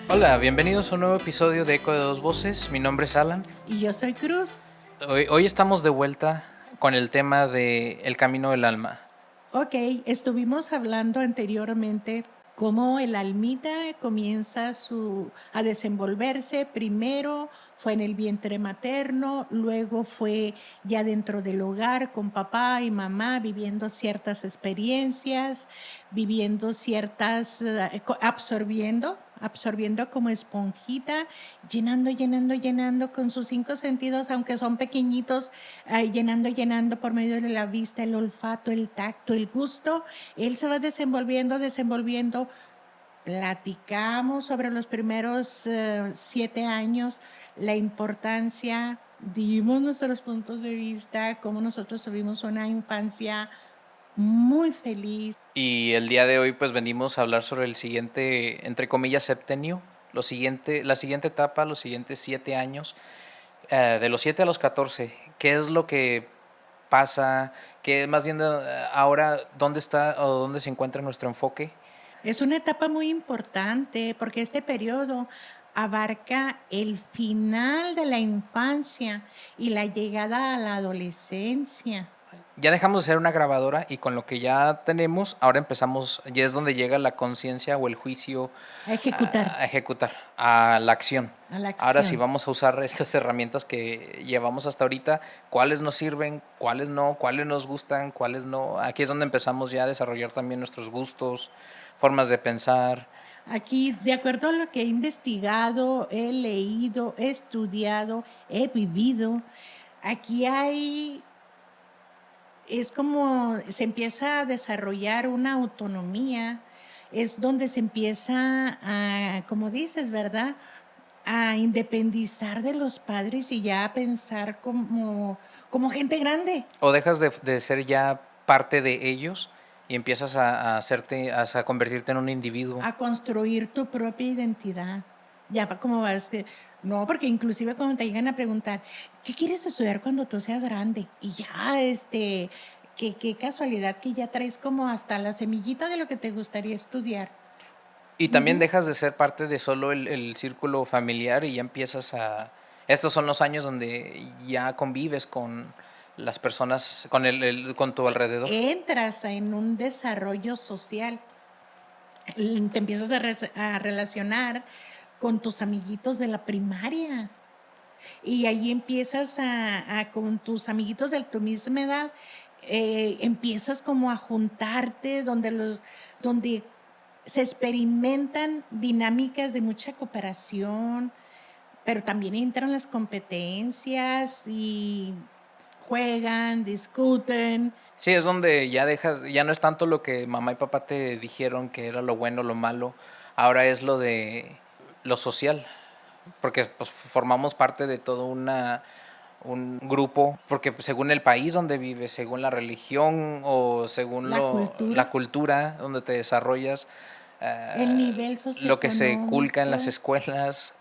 Hola, bienvenidos a un nuevo episodio de Eco de Dos Voces. Mi nombre es Alan. Y yo soy Cruz. Hoy estamos de vuelta con el tema de El Camino del Alma. Ok, estuvimos hablando anteriormente cómo el almita comienza a desenvolverse. Primero fue en el vientre materno, luego fue ya dentro del hogar con papá y mamá, viviendo ciertas experiencias, absorbiendo como esponjita, llenando con sus 5 sentidos, aunque son pequeñitos, llenando por medio de la vista, el olfato, el tacto, el gusto. Él se va desenvolviendo. Platicamos sobre los primeros 7 años, la importancia, dimos nuestros puntos de vista, cómo nosotros tuvimos una infancia muy feliz. Y el día de hoy pues venimos a hablar sobre el siguiente, entre comillas, septenio. La siguiente etapa, los siguientes 7 años. De los 7 a los 14. ¿Qué es lo que pasa? ¿Qué más bien ahora dónde está o dónde se encuentra nuestro enfoque? Es una etapa muy importante porque este periodo abarca el final de la infancia y la llegada a la adolescencia. Ya dejamos de ser una grabadora y con lo que ya tenemos, ahora empezamos, ya es donde llega la conciencia o el juicio A ejecutar a ejecutar, a la acción. a la Ahora sí acción. vamos a usar estas herramientas que llevamos hasta ahorita, cuáles nos sirven, cuáles no, cuáles nos gustan, cuáles no. Aquí es donde empezamos ya a desarrollar también nuestros gustos, formas de pensar. Aquí, de acuerdo a lo que he investigado, he leído, he estudiado, he vivido, aquí es como se empieza a desarrollar una autonomía, es donde se empieza a, como dices, ¿verdad?, a independizar de los padres y ya a pensar como gente grande. O dejas de ser ya parte de ellos y empiezas a hacerte, a convertirte en un individuo. A construir tu propia identidad. Ya va como vas no, porque inclusive cuando te llegan a preguntar, ¿qué quieres estudiar cuando tú seas grande? Y ya, qué casualidad que ya traes como hasta la semillita de lo que te gustaría estudiar. Y también Ujú. dejas de ser parte de solo el círculo familiar y ya empiezas a... Estos son los años donde ya convives con las personas, con tu alrededor. Entras en un desarrollo social, te empiezas a relacionar con tus amiguitos de la primaria. Y ahí empiezas con tus amiguitos de tu misma edad, empiezas como a juntarte donde se experimentan dinámicas de mucha cooperación, pero también entran las competencias y juegan, discuten. Sí, es donde ya dejas, ya no es tanto lo que mamá y papá te dijeron que era lo bueno, lo malo, ahora es lo de lo social, porque pues formamos parte de todo un grupo, porque pues, según el país donde vives, según la religión o según La la cultura, cultura donde te desarrollas, el nivel lo que se culca en las socioeconómico. escuelas,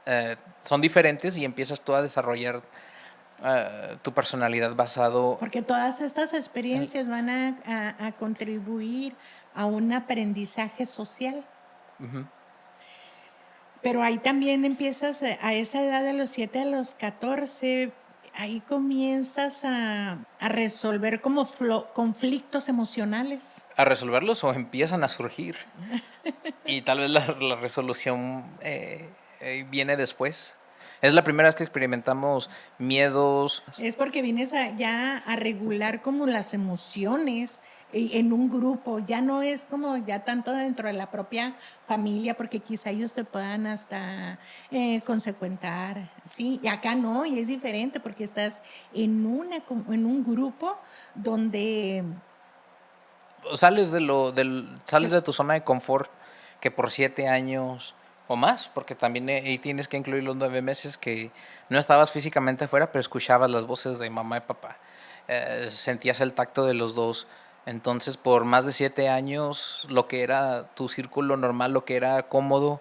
son diferentes y empiezas tú a desarrollar tu personalidad basado Porque todas estas en... experiencias van a contribuir a un aprendizaje social. Ujú. Pero ahí también empiezas a esa edad de los 7 a los 14, ahí comienzas a resolver como conflictos emocionales. A resolverlos o empiezan a surgir y tal vez la resolución viene después. Es la primera vez que experimentamos miedos. Es porque vienes ya a regular como las emociones en un grupo, ya no es como ya tanto dentro de la propia familia, porque quizá ellos te puedan hasta consecuentar, ¿sí? Y acá no, y es diferente porque estás en un grupo donde Sales te- de tu zona de confort que por 7 años o más, porque también ahí tienes que incluir los 9 meses que no estabas físicamente afuera, pero escuchabas las voces de mamá y papá. Sentías el tacto de los dos. Entonces, por más de 7 años, lo que era tu círculo normal, lo que era cómodo,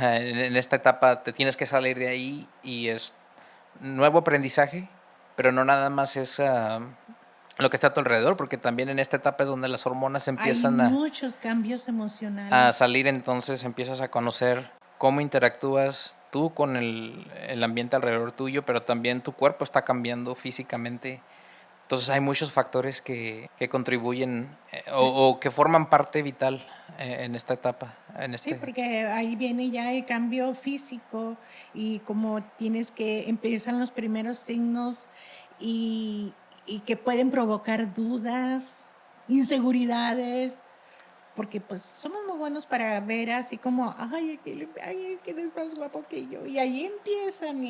en esta etapa te tienes que salir de ahí y es nuevo aprendizaje, pero no nada más es lo que está a tu alrededor, porque también en esta etapa es donde las hormonas hay empiezan muchos cambios a emocionales. salir, entonces empiezas a conocer cómo interactúas tú con el ambiente alrededor tuyo, pero también tu cuerpo está cambiando físicamente. Entonces hay muchos factores que contribuyen o que forman parte vital en esta etapa, en Sí, este... porque ahí viene ya el cambio físico y como tienes que empiezan los primeros signos y, y que pueden provocar dudas, inseguridades, porque pues somos muy buenos para ver así como, ay, ¿quién es más guapo que yo? Y ahí empiezan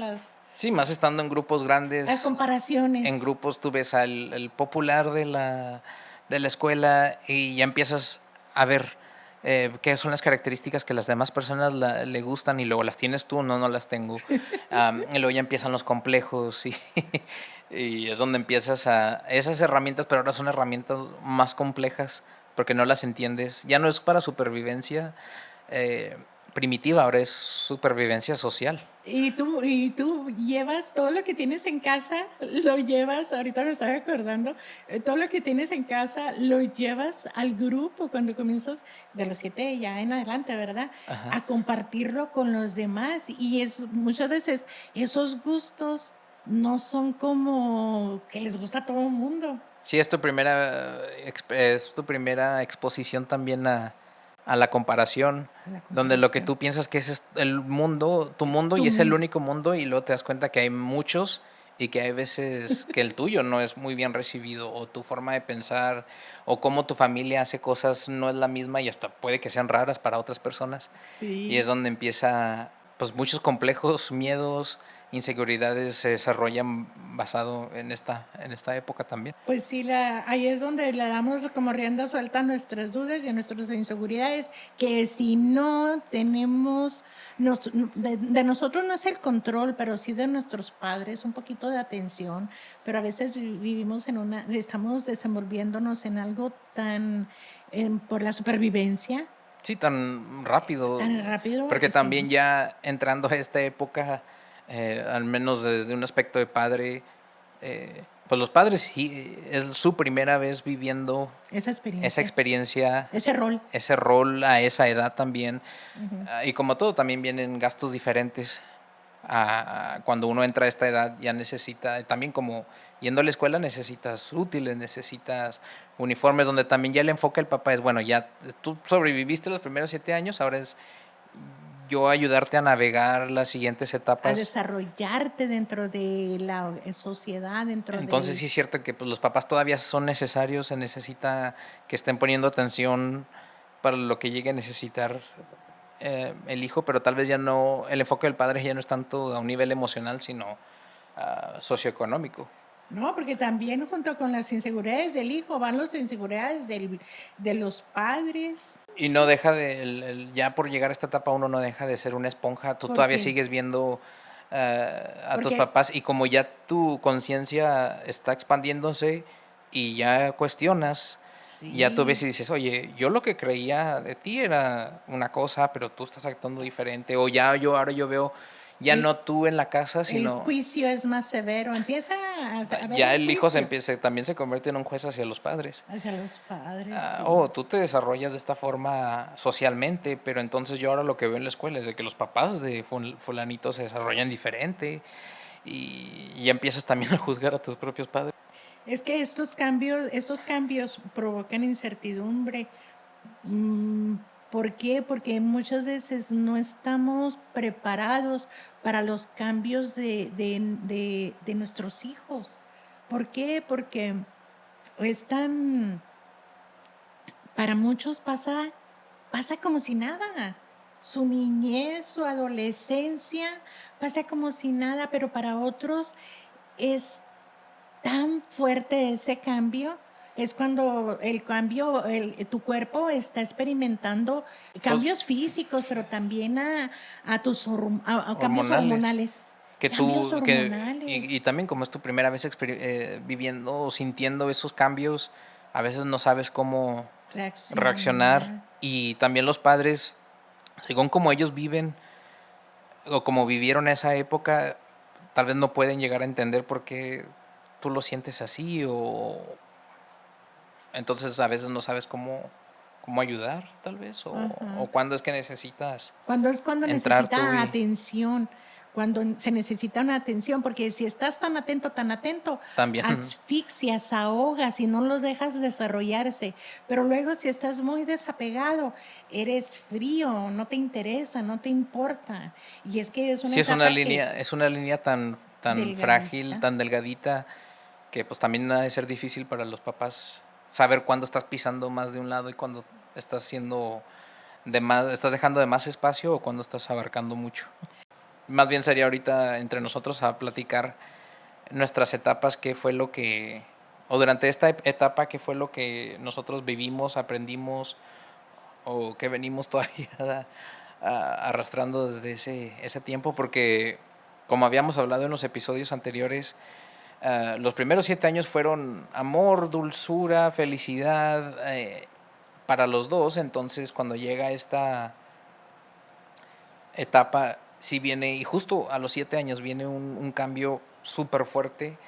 Sí, más estando en grupos las grandes, en comparaciones. grupos tú ves al el popular de la escuela y ya empiezas a ver qué son las características que las demás personas le gustan y luego las tienes tú, no las tengo. Y luego ya empiezan los complejos y, y es donde empiezas a... Esas herramientas, pero ahora son herramientas más complejas porque no las entiendes. Ya no es para supervivencia eh, primitiva, ahora es supervivencia social. Y tú llevas todo lo que tienes en casa, lo llevas, ahorita me estoy acordando, todo lo que tienes en casa lo llevas al grupo cuando comienzas de los 7 ya en adelante, ¿verdad? Ajá. A compartirlo con los demás. Y es muchas veces esos gustos no son como que les gusta a todo el mundo. Sí, es tu primera exposición también a la comparación, La donde lo que comparación. tú piensas que ese es el mundo, tu mundo, Tu y es el mundo. único mundo, y luego te das cuenta que hay muchos y que hay veces que el tuyo no es muy bien recibido, o tu forma de pensar, o cómo tu familia hace cosas no es la misma y hasta puede que sean raras para otras personas. Y es Sí. donde empieza, pues muchos complejos, miedos, inseguridades se desarrollan basado en esta época también. Pues sí, ahí es donde le damos como rienda suelta a nuestras dudas y a nuestras inseguridades, que si no tenemos, de nosotros no es el control, pero sí de nuestros padres, un poquito de atención, pero a veces vivimos estamos desenvolviéndonos en algo tan, por la supervivencia, Sí, tan rápido, tan rápido, porque sí. también ya entrando a esta época, al menos desde un aspecto de padre, pues los padres sí, es su primera vez viviendo Esa esa experiencia, experiencia, ese rol. ese rol a esa edad también. Ujú. Y como todo, también vienen gastos diferentes. Cuando uno entra a esta edad ya necesita, también como yendo a la escuela necesitas útiles, necesitas uniformes, donde también ya el enfoque del papá es, bueno, ya tú sobreviviste los primeros 7 años, ahora es yo ayudarte a navegar las siguientes A etapas. desarrollarte dentro de la sociedad, dentro Entonces del... sí es cierto que pues, los papás todavía son necesarios, se necesita que estén poniendo atención para lo que llegue a necesitar el hijo, pero tal vez ya no, el enfoque del padre ya no es tanto a un nivel emocional, sino socioeconómico. No, porque también junto con las inseguridades del hijo van las inseguridades de los padres. Y no Sí, deja de, ya por llegar a esta etapa uno no deja de ser una esponja, tú todavía porque, sigues viendo a tus porque papás y como ya tu conciencia está expandiéndose y ya cuestionas, ya tú ves sí, y dices, oye, yo lo que creía de ti era una cosa, pero tú estás actuando diferente, o ya ahora yo veo, ya el, no tú en la casa, el sino juicio es más severo. Empieza a ver ya un el hijo juicio también se convierte en un juez hacia los padres. hacia los padres, sí. Oh, tú te desarrollas de esta forma socialmente, pero entonces yo ahora lo que veo en la escuela es de que los papás de fulanito se desarrollan diferente y ya empiezas también a juzgar a tus propios padres. Es que estos cambios provocan incertidumbre. Mm, ¿Por qué? Porque muchas veces no estamos preparados para los cambios de nuestros hijos. ¿Por qué? Porque para muchos pasa como si nada. Su niñez, su adolescencia, pasa como si nada, pero para otros es tan fuerte ese cambio, es cuando tu cuerpo está experimentando Pues cambios físicos, pero también a cambios hormonales, hormonales. que Cambios tú, y hormonales. también como es tu primera vez viviendo o sintiendo esos cambios, a veces no sabes cómo reaccionar Reaccionar. y también los padres, según como ellos viven o como vivieron esa época, tal vez no pueden llegar a entender por qué tú lo sientes así o entonces a veces no sabes cómo cómo ayudar, tal vez, o Ajá. cuándo es que necesitas Cuando entrar tú necesita y atención, se necesita una atención, porque si estás tan atento, también. asfixias, ahogas y no los dejas desarrollarse. Pero luego si estás muy desapegado, eres frío, no te interesa, no te importa. Y es que es una Sí, etapa que es una línea tan frágil, delgadita. tan delgadita, que pues también ha de ser difícil para los papás saber cuándo estás pisando más de un lado y cuándo estás siendo de más, estás dejando de más espacio o cuándo estás abarcando mucho. Más bien sería ahorita entre nosotros a platicar nuestras etapas, qué fue lo que, o durante esta etapa, qué fue lo que nosotros vivimos, aprendimos o que venimos todavía arrastrando desde ese tiempo, porque como habíamos hablado en los episodios anteriores, los primeros 7 años fueron amor, dulzura, felicidad para los dos. Entonces cuando llega esta etapa, sí viene, y justo a los 7 años viene un cambio súper fuerte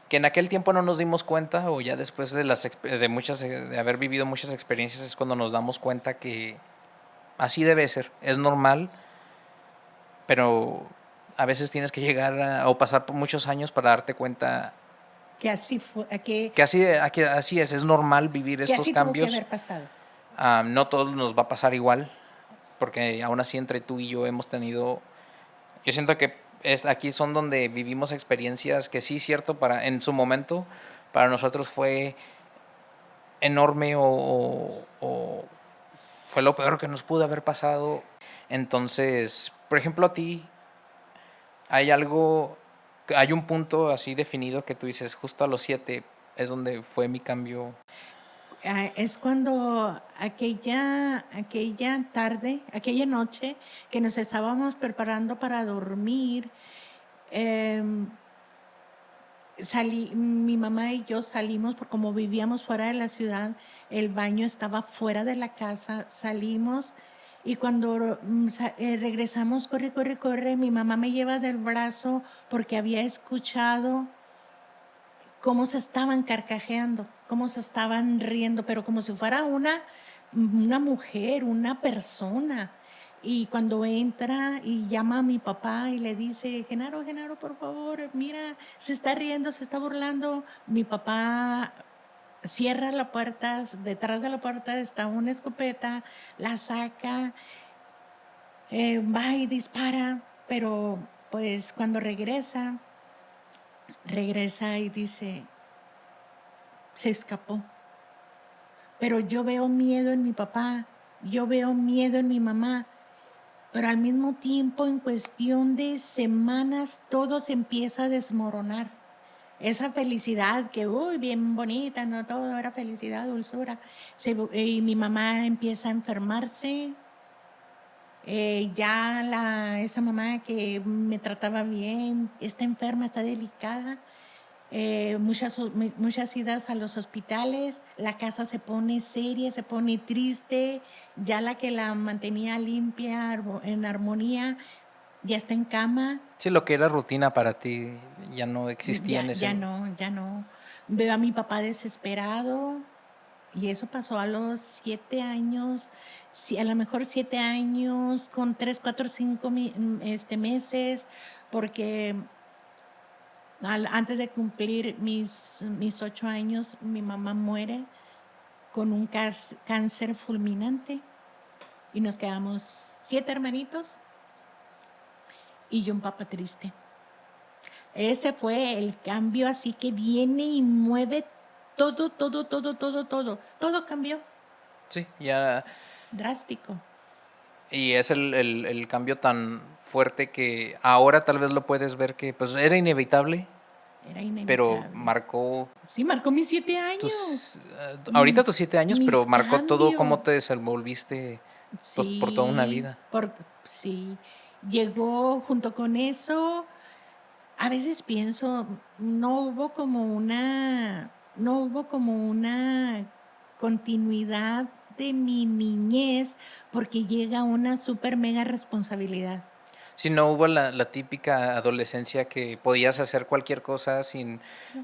que en aquel tiempo no nos dimos cuenta, o ya después de haber vivido muchas experiencias es cuando nos damos cuenta que así debe ser, es normal, pero a veces tienes que llegar o pasar por muchos años para darte cuenta Que así fue, que así es normal vivir que estos así tuvo que cambios. haber pasado. No todos nos va a pasar igual, porque aún así entre tú y yo hemos tenido, yo siento que aquí son donde vivimos experiencias que sí, cierto, en su momento, para nosotros fue enorme o fue lo peor que nos pudo haber pasado. Entonces, por ejemplo, a ti, ¿hay hay un punto así definido que tú dices, justo a los 7 es donde fue mi cambio? Es cuando aquella tarde, aquella noche que nos estábamos preparando para dormir, em, mi mamá y yo salimos, porque como vivíamos fuera de la ciudad, el baño estaba fuera de la casa, salimos y cuando regresamos, corre, corre, corre, mi mamá me lleva del brazo porque había escuchado cómo se estaban carcajeando, cómo se estaban riendo, pero como si fuera una mujer, una persona. Y cuando entra y llama a mi papá y le dice, Genaro, Genaro, por favor, mira, se está riendo, se está burlando. Mi papá cierra la puerta, detrás de la puerta está una escopeta, la saca, va y dispara, pero pues cuando regresa y dice, se escapó. Pero yo veo miedo en mi papá, yo veo miedo en mi mamá, pero al mismo tiempo, en cuestión de semanas, todo se empieza a desmoronar. Esa felicidad que, uy, bien bonita, no todo era felicidad, dulzura. Y mi mamá empieza a enfermarse. Esa mamá que me trataba bien está enferma, está delicada. Muchas idas a los hospitales, la casa se pone seria, se pone triste, ya la que la mantenía limpia, en armonía, ya está en cama, Sí, lo que era rutina para ti ya no existía en ese... ya no. Veo a mi papá desesperado y eso pasó a los 7 años, a lo mejor 7 años con 3, 4, 5 meses, porque antes de cumplir mis 8 años, mi mamá muere con un cáncer fulminante y nos quedamos 7 hermanitos y yo un papá triste. Ese fue el cambio, así que viene y mueve todo, todo, todo, todo, todo. Todo cambió, Sí, ya. drástico. Y es el cambio tan fuerte que ahora tal vez lo puedes ver que pues era inevitable, Era pero inevitable. marcó Sí, marcó mis 7 años. ahorita tus 7 años, pero Mis marcó todo cómo cambios. te desenvolviste pues, por toda una Sí, vida. sí. Llegó junto con eso. A veces pienso, no hubo como una continuidad de mi niñez porque llega una super mega responsabilidad. Si no hubo la típica adolescencia que podías hacer cualquier cosa sin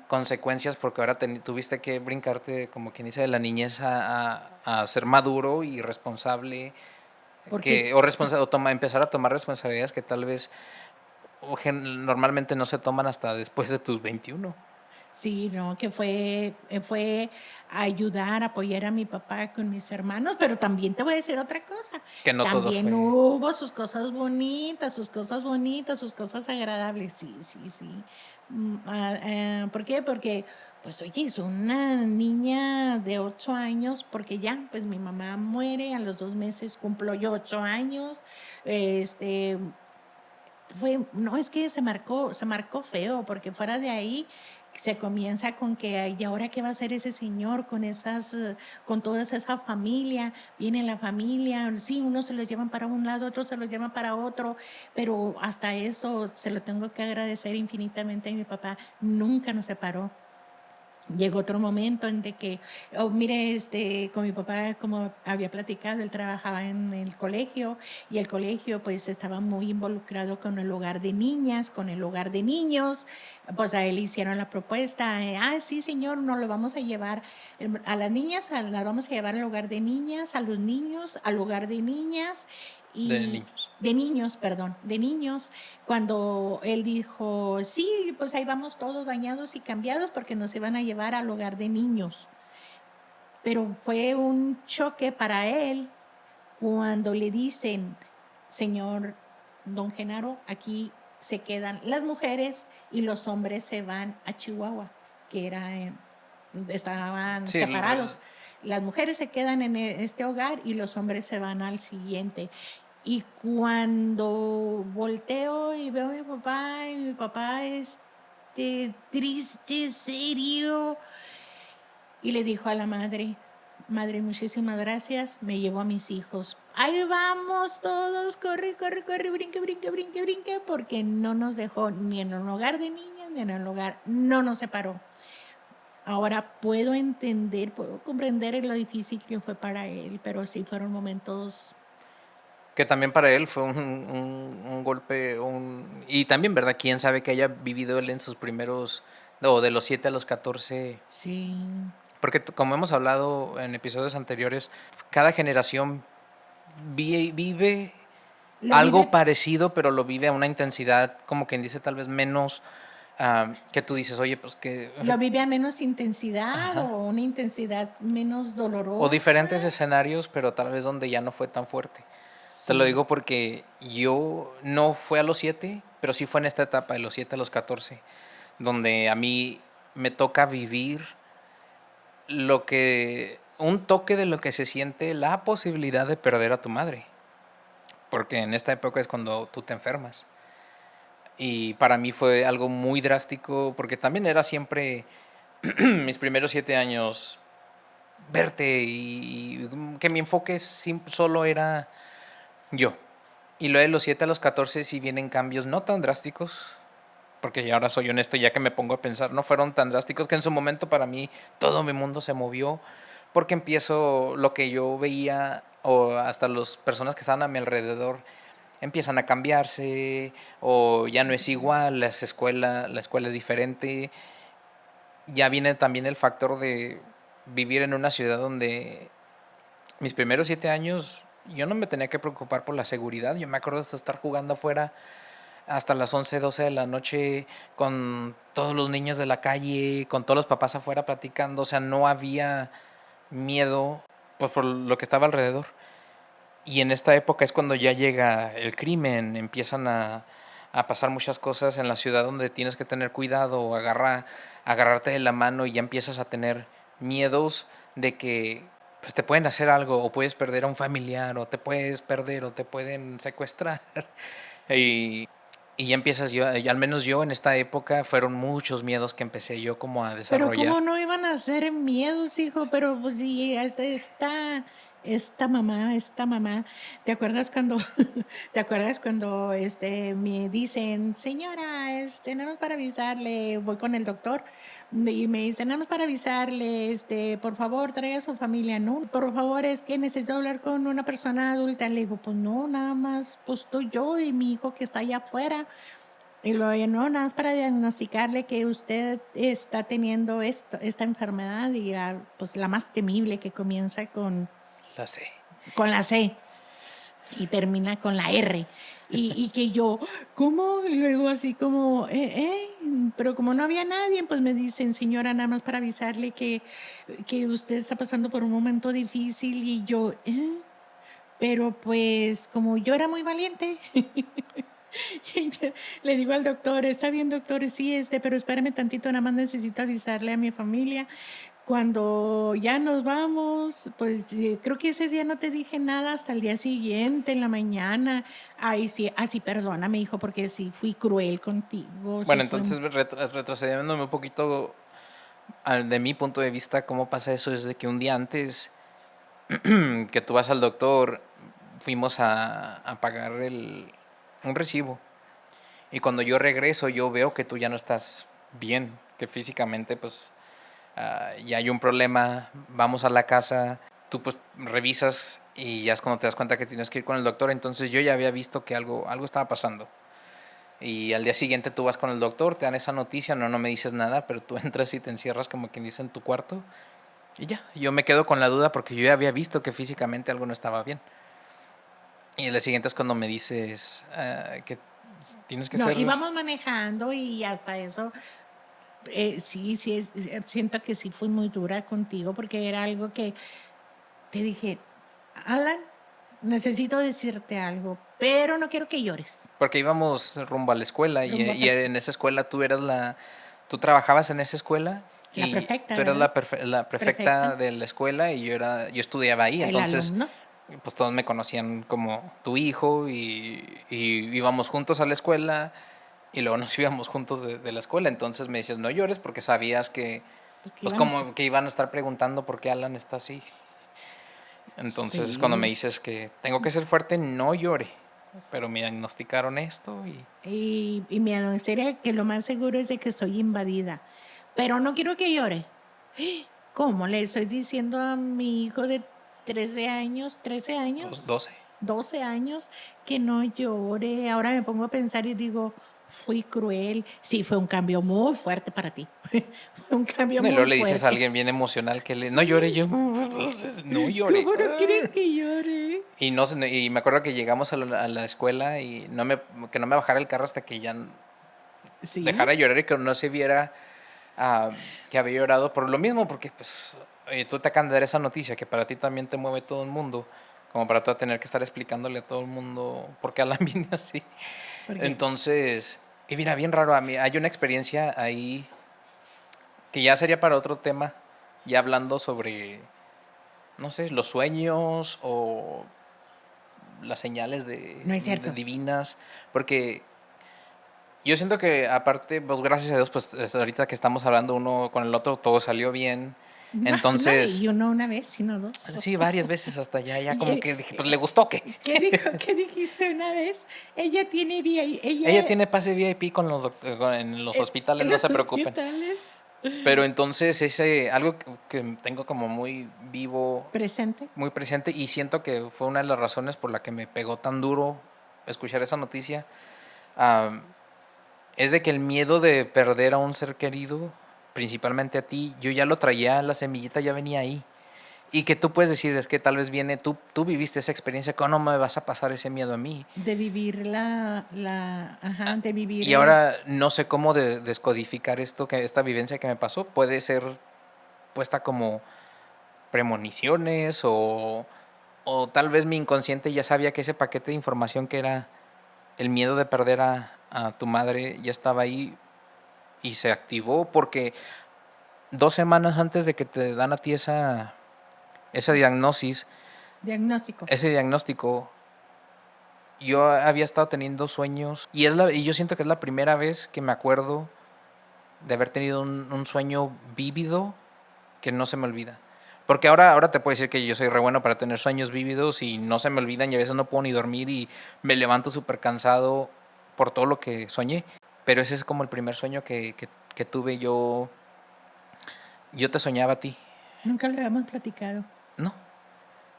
consecuencias porque ahora tuviste que brincarte, como quien dice, de la niñez a ser maduro y responsable, Porque empezar a tomar responsabilidades que tal vez normalmente no se toman hasta después de tus 21. sí, no, que fue ayudar, apoyar a mi papá con mis hermanos, pero también te voy a decir otra cosa, Que no todo también fue. hubo sus cosas bonitas, sus cosas agradables, sí, sí, sí. ¿Por qué? Porque, pues, oye, es una niña de 8 años, porque ya, pues mi mamá muere, a los 2 meses cumplo yo 8 años, este, no, es que se marcó feo, porque fuera de ahí se comienza con que, "Ay, ¿y ahora qué va a hacer ese señor con con toda esa familia? Viene la familia, sí, unos se los llevan para un lado, otros se los llevan para otro, pero hasta eso se lo tengo que agradecer infinitamente a mi papá, nunca nos separó. Llegó otro momento en de que, oh, mire, con mi papá, como había platicado, él trabajaba en el colegio y el colegio pues estaba muy involucrado con el hogar de niñas, con el hogar de niños. Pues a él le hicieron la propuesta, sí, señor, nos lo vamos a llevar a las niñas, las vamos a llevar al hogar de niñas, a los niños, al hogar de niñas De y niños. de niños, perdón, de niños. Cuando él dijo, sí, pues ahí vamos todos bañados y cambiados porque nos iban a llevar al hogar de niños. Pero fue un choque para él cuando le dicen, señor don Genaro, aquí se quedan las mujeres y los hombres se van a Chihuahua, que estaban Sí, separados. Las mujeres se quedan en este hogar y los hombres se van al siguiente. Y cuando volteo y veo a mi papá triste, serio, y le dijo a la madre, madre, muchísimas gracias, me llevo a mis hijos. Ahí vamos todos, corre, corre, corre, brinque, brinque, brinque, brinque, porque no nos dejó ni en un hogar de niñas, ni en el hogar, no nos separó. Ahora puedo entender, puedo comprender lo difícil que fue para él, pero sí fueron momentos. que también para él fue un golpe, y también, ¿verdad? Quién sabe que haya vivido él en sus primeros, o de los 7 a los 14, Sí. porque como hemos hablado en episodios anteriores, cada generación vive Lo algo vive, parecido, pero lo vive a una intensidad, como quien dice, tal vez menos, que tú dices, oye, pues que, lo vive a menos intensidad ajá, o una intensidad menos o diferentes dolorosa. escenarios, pero tal vez donde ya no fue tan fuerte. Te lo Sí. digo porque yo no fue a los 7, pero sí fue en esta etapa, de los 7 a los 14, donde a mí me toca vivir un toque de lo que se siente la posibilidad de perder a tu madre. Porque en esta época es cuando tú te enfermas. Y para mí fue algo muy drástico, porque también era siempre mis primeros 7 años verte y que mi enfoque solo era yo. Y luego de los 7 a los 14 sí vienen cambios no tan drásticos, porque ya ahora soy honesto, ya que me pongo a pensar, no fueron tan drásticos que en su momento para mí todo mi mundo se movió, porque empiezo lo que yo veía o hasta las personas que estaban a mi alrededor empiezan a cambiarse o ya no es igual, la escuela es diferente. Ya viene también el factor de vivir en una ciudad donde mis primeros 7 años yo no me tenía que preocupar por la seguridad. Yo me acuerdo de estar jugando afuera hasta las 11 12 de la noche con todos los niños de la calle, con todos los papás afuera platicando. O sea, no había miedo pues, por lo que estaba alrededor. Y en esta época es cuando ya llega el crimen, empiezan a pasar muchas cosas en la ciudad donde tienes que tener cuidado, o agarrarte de la mano y ya empiezas a tener miedos de que pues, te pueden hacer algo, o puedes perder a un familiar, o te puedes perder, o te pueden secuestrar. Y, y ya empiezas y al menos yo en esta época fueron muchos miedos que empecé yo como a Pero desarrollar. cómo no iban a ser miedos, hijo, pero pues sí, está. esta mamá, ¿te acuerdas cuando, te acuerdas cuando, me dicen, señora, nada más para avisarle, voy con el doctor y me dicen, nada más para avisarle, por favor, traiga a su familia, ¿no? Por favor, es que necesito hablar con una persona adulta. Le digo, pues no, nada más, pues tú, yo y mi hijo que está allá afuera. Y luego, no, nada más para diagnosticarle que usted está teniendo esta enfermedad y pues la más temible que comienza La sé. con la C y termina con la R. Y que yo, ¿cómo? Y luego así como, pero como no había nadie, pues me dicen, señora, nada más para avisarle que usted está pasando por un momento difícil y yo, pero pues como yo era muy valiente. Y yo le digo al doctor, está bien doctor, sí, pero espérame tantito, nada más necesito avisarle a mi familia. Cuando ya nos vamos, pues creo que ese día no te dije nada hasta el día siguiente, en la mañana. Ay, sí, así perdóname, hijo, porque sí fui cruel contigo, sí Bueno, fue. entonces retrocediéndome un poquito de mi punto de vista, cómo pasa eso es de que un día antes que tú vas al doctor, fuimos a pagar un recibo. Y cuando yo regreso, yo veo que tú ya no estás bien, que físicamente pues ya hay un problema, vamos a la casa, tú pues revisas y ya es cuando te das cuenta que tienes que ir con el doctor. Entonces yo ya había visto que algo estaba pasando. Y al día siguiente tú vas con el doctor, te dan esa noticia, no me dices nada, pero tú entras y te encierras como quien dice en tu cuarto. Y ya, yo me quedo con la duda porque yo ya había visto que físicamente algo no estaba bien. Y el día siguiente es cuando me dices que tienes que No, ser... íbamos manejando y hasta eso, sí, sí, siento que sí fui muy dura contigo porque era algo que te dije, Alan, necesito decirte algo, pero no quiero que llores. Porque íbamos rumbo a la escuela Rumbo a y en esa escuela tú eras tú trabajabas en esa escuela la y perfecta, tú eras ¿verdad? la prefecta Perfecta, de la escuela y yo estudiaba ahí. el Entonces alumno. pues todos me conocían como tu hijo y íbamos juntos a la escuela y luego nos íbamos juntos de la escuela. Entonces me decías, no llores porque sabías Pues que pues iban, como que iban a estar preguntando por qué Alan está así. Entonces es cuando me sí. dices que tengo que ser fuerte, no llore. Pero me diagnosticaron esto y... Y mi sería que lo más seguro es de que soy invadida. Pero no quiero que llore. ¿Cómo le estoy diciendo a mi hijo de 13 años, 13 años, 12. 12 años, que no llore? Ahora me pongo a pensar y digo, fui cruel. Sí, fue un cambio muy fuerte para ti. Fue un cambio No, y luego muy le dices a fuerte. alguien bien emocional que no llore Sí, yo. No llore. ¿cómo no quieren que llore? Y, no, y me acuerdo que llegamos a la escuela y que no me bajara el carro hasta que ya Sí, dejara de llorar y que no se viera que había llorado por lo mismo, porque pues tú te acaban de dar esa noticia que para ti también te mueve todo el mundo, como para tú tener que estar explicándole a todo el mundo por qué Alan viene así. porque Entonces, y mira, bien raro, a mí hay una experiencia ahí que ya sería para otro tema, ya hablando sobre, no sé, los sueños o las señales no es de cierto. divinas, porque yo siento que aparte, pues gracias a Dios, pues ahorita que estamos hablando uno con el otro, todo salió bien. No, no, Entonces, y uno una vez, sino dos. sí, varias veces hasta ya Y, como que dije, pues le gustó que. ¿qué dijo? ¿Qué dijiste una vez? Ella tiene VI, Ella ella tiene pase VIP con en los hospitales, en no los se preocupen. hospitales Pero entonces algo que tengo como muy vivo, presente. muy presente y siento que fue una de las razones por la que me pegó tan duro escuchar esa noticia, am, es de que el miedo de perder a un ser querido, principalmente a ti, yo ya lo traía, la semillita ya venía ahí. Y que tú puedes decir, es que tal vez viene, tú viviste esa experiencia, ¿cómo no me vas a pasar ese miedo a mí? De vivir ajá, de vivir Y ahora no sé cómo descodificar esta vivencia que me pasó. Puede ser puesta como premoniciones o tal vez mi inconsciente ya sabía que ese paquete de información que era el miedo de perder a tu madre ya estaba ahí y se activó porque 2 semanas antes de que te dan a ti esa diagnosis, diagnóstico. ese diagnóstico, yo había estado teniendo sueños y yo siento que es la primera vez que me acuerdo de haber tenido un sueño vívido que no se me olvida. Porque ahora te puedo decir que yo soy re bueno para tener sueños vívidos y no se me olvidan y a veces no puedo ni dormir y me levanto súper cansado por todo lo que soñé. Pero ese es como el primer sueño que tuve yo. Yo te soñaba a ti, Nunca lo habíamos platicado. ¿no?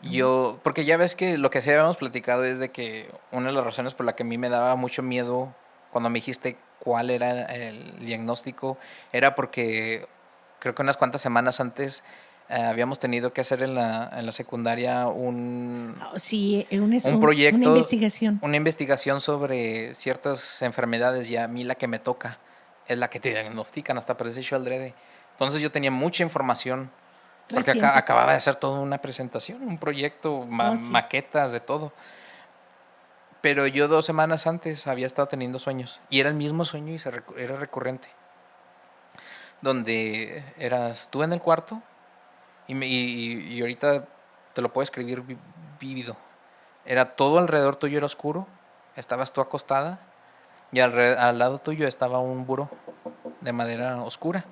No. Porque ya ves que lo que sí habíamos platicado es de que una de las razones por la que a mí me daba mucho miedo cuando me dijiste cuál era el diagnóstico era porque creo que unas cuantas semanas antes habíamos tenido que hacer en la secundaria Oh, sí, un una proyecto, investigación. una investigación sobre ciertas enfermedades y a mí la que me toca es la que te diagnostican, hasta parece hecho adrede. Entonces yo tenía mucha información porque Reciente. acababa de hacer toda una presentación, un proyecto, Oh, sí. maquetas, de todo. Pero yo 2 semanas antes había estado teniendo sueños y era el mismo sueño y era recurrente, donde eras tú en el cuarto y ahorita te lo puedo escribir vívido. Era todo alrededor tuyo era oscuro, estabas tú acostada y al lado tuyo estaba un buró de madera oscura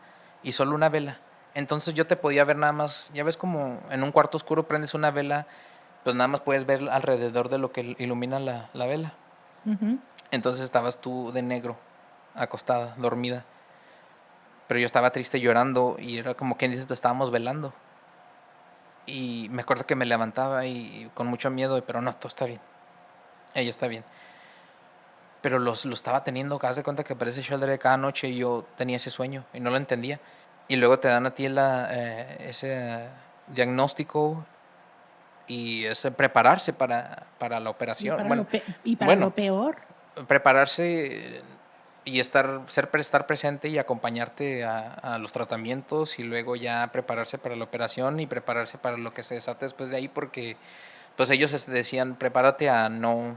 y solo una vela. Entonces yo te podía ver nada más, ya ves como en un cuarto oscuro prendes una vela, pues nada más puedes ver alrededor de lo que ilumina la vela. Ujú. Entonces estabas tú de negro, acostada, dormida. Pero yo estaba triste llorando y era como quien dice te estábamos velando. Y me acuerdo que me levantaba y con mucho miedo, pero no, todo está bien. Ella está bien. Pero lo estaba teniendo, haz de cuenta que parece shoulder de cada noche y yo tenía ese sueño y no lo entendía. Y luego te dan a ti ese diagnóstico y es prepararse para la Y operación. para Bueno, y para bueno, lo peor. prepararse y estar presente y acompañarte a los tratamientos y luego ya prepararse para la operación y prepararse para lo que se desate después de ahí porque pues ellos decían prepárate a no...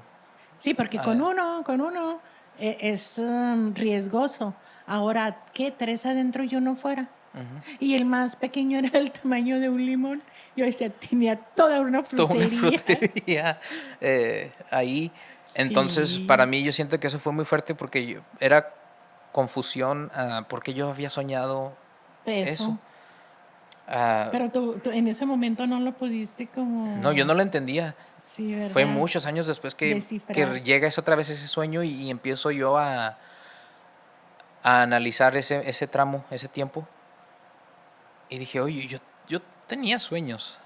Sí, porque a- con uno es riesgoso. Ahora, ¿qué? Tres adentro y uno fuera. Y el más pequeño era el tamaño de un limón. Yo decía, tenía toda una toda una frutería. frutería ahí. Entonces, para Sí. mí yo siento que eso fue muy fuerte porque era confusión porque yo había soñado eso. Eso. Ah, Pero tú en ese momento no lo pudiste no, yo como, no lo entendía. sí, Fue ¿verdad? muchos años después que Descifrar. llega otra vez ese sueño y empiezo yo a analizar ese tramo, ese tiempo. Y dije, oye, yo tenía sueños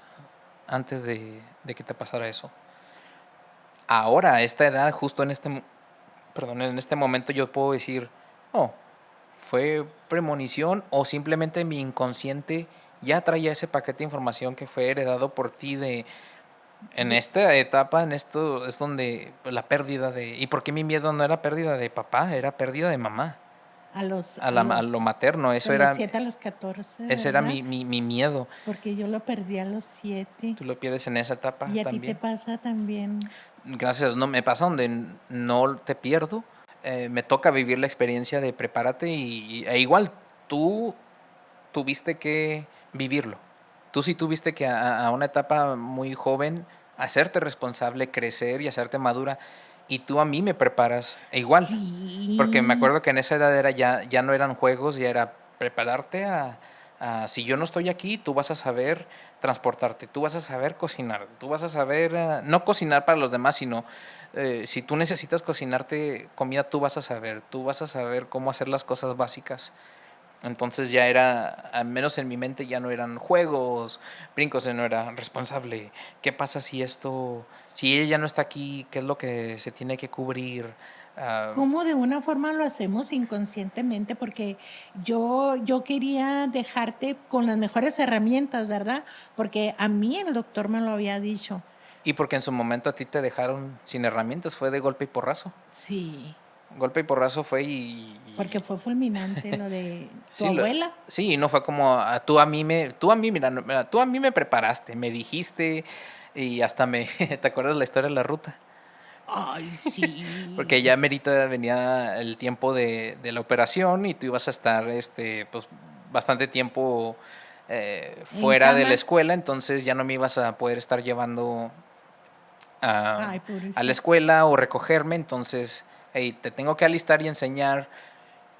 antes de que te pasara eso. Ahora, a esta edad, justo perdón, en este momento yo puedo decir, oh, fue premonición o simplemente mi inconsciente ya traía ese paquete de información que fue heredado por ti en De- esta etapa, en esto es donde la pérdida de... ¿Y por qué mi miedo no era pérdida de papá? Era pérdida de mamá, a los, a, a a los, lo materno. de los 7 a los 14, Ese era ¿verdad? mi miedo. Porque yo lo perdí a los 7. Tú lo pierdes en esa etapa Y a ti te también. pasa también. Gracias a Dios, no me pasa donde no te pierdo. Me toca vivir la experiencia de prepárate e igual tú tuviste que vivirlo. Tú sí tuviste que a una etapa muy joven hacerte responsable, crecer y hacerte madura. Y tú a mí me preparas e igual. Porque me Sí. acuerdo que en esa edad ya no eran juegos, ya era prepararte si yo no estoy aquí, tú vas a saber transportarte, tú vas a saber cocinar, tú vas a saber, no cocinar para los demás, sino si tú necesitas cocinarte comida, tú vas a saber cómo hacer las cosas básicas. Entonces ya era, al menos en mi mente ya no eran juegos, brincos, no era responsable. ¿Qué pasa si ella ya no está aquí, qué es lo que se tiene que cubrir? Ah, ¿Cómo de una forma lo hacemos inconscientemente? Porque yo quería dejarte con las mejores herramientas, ¿verdad? Porque a mí el doctor me lo había dicho. y porque en su momento a ti te dejaron sin herramientas, fue de golpe y porrazo. Sí, Golpe y porrazo fue porque fue fulminante lo de tu sí, abuela. sí, no fue como mira, mira, tú a mí me preparaste, me dijiste y hasta ¿te acuerdas la historia de la ruta? Ay, Porque sí. ya merita venía el tiempo de la operación y tú ibas a estar pues bastante tiempo En fuera de la cama. escuela, entonces ya no me ibas a poder estar llevando Ay, a la pobrecita. escuela o recogerme, entonces hey, te tengo que alistar y enseñar.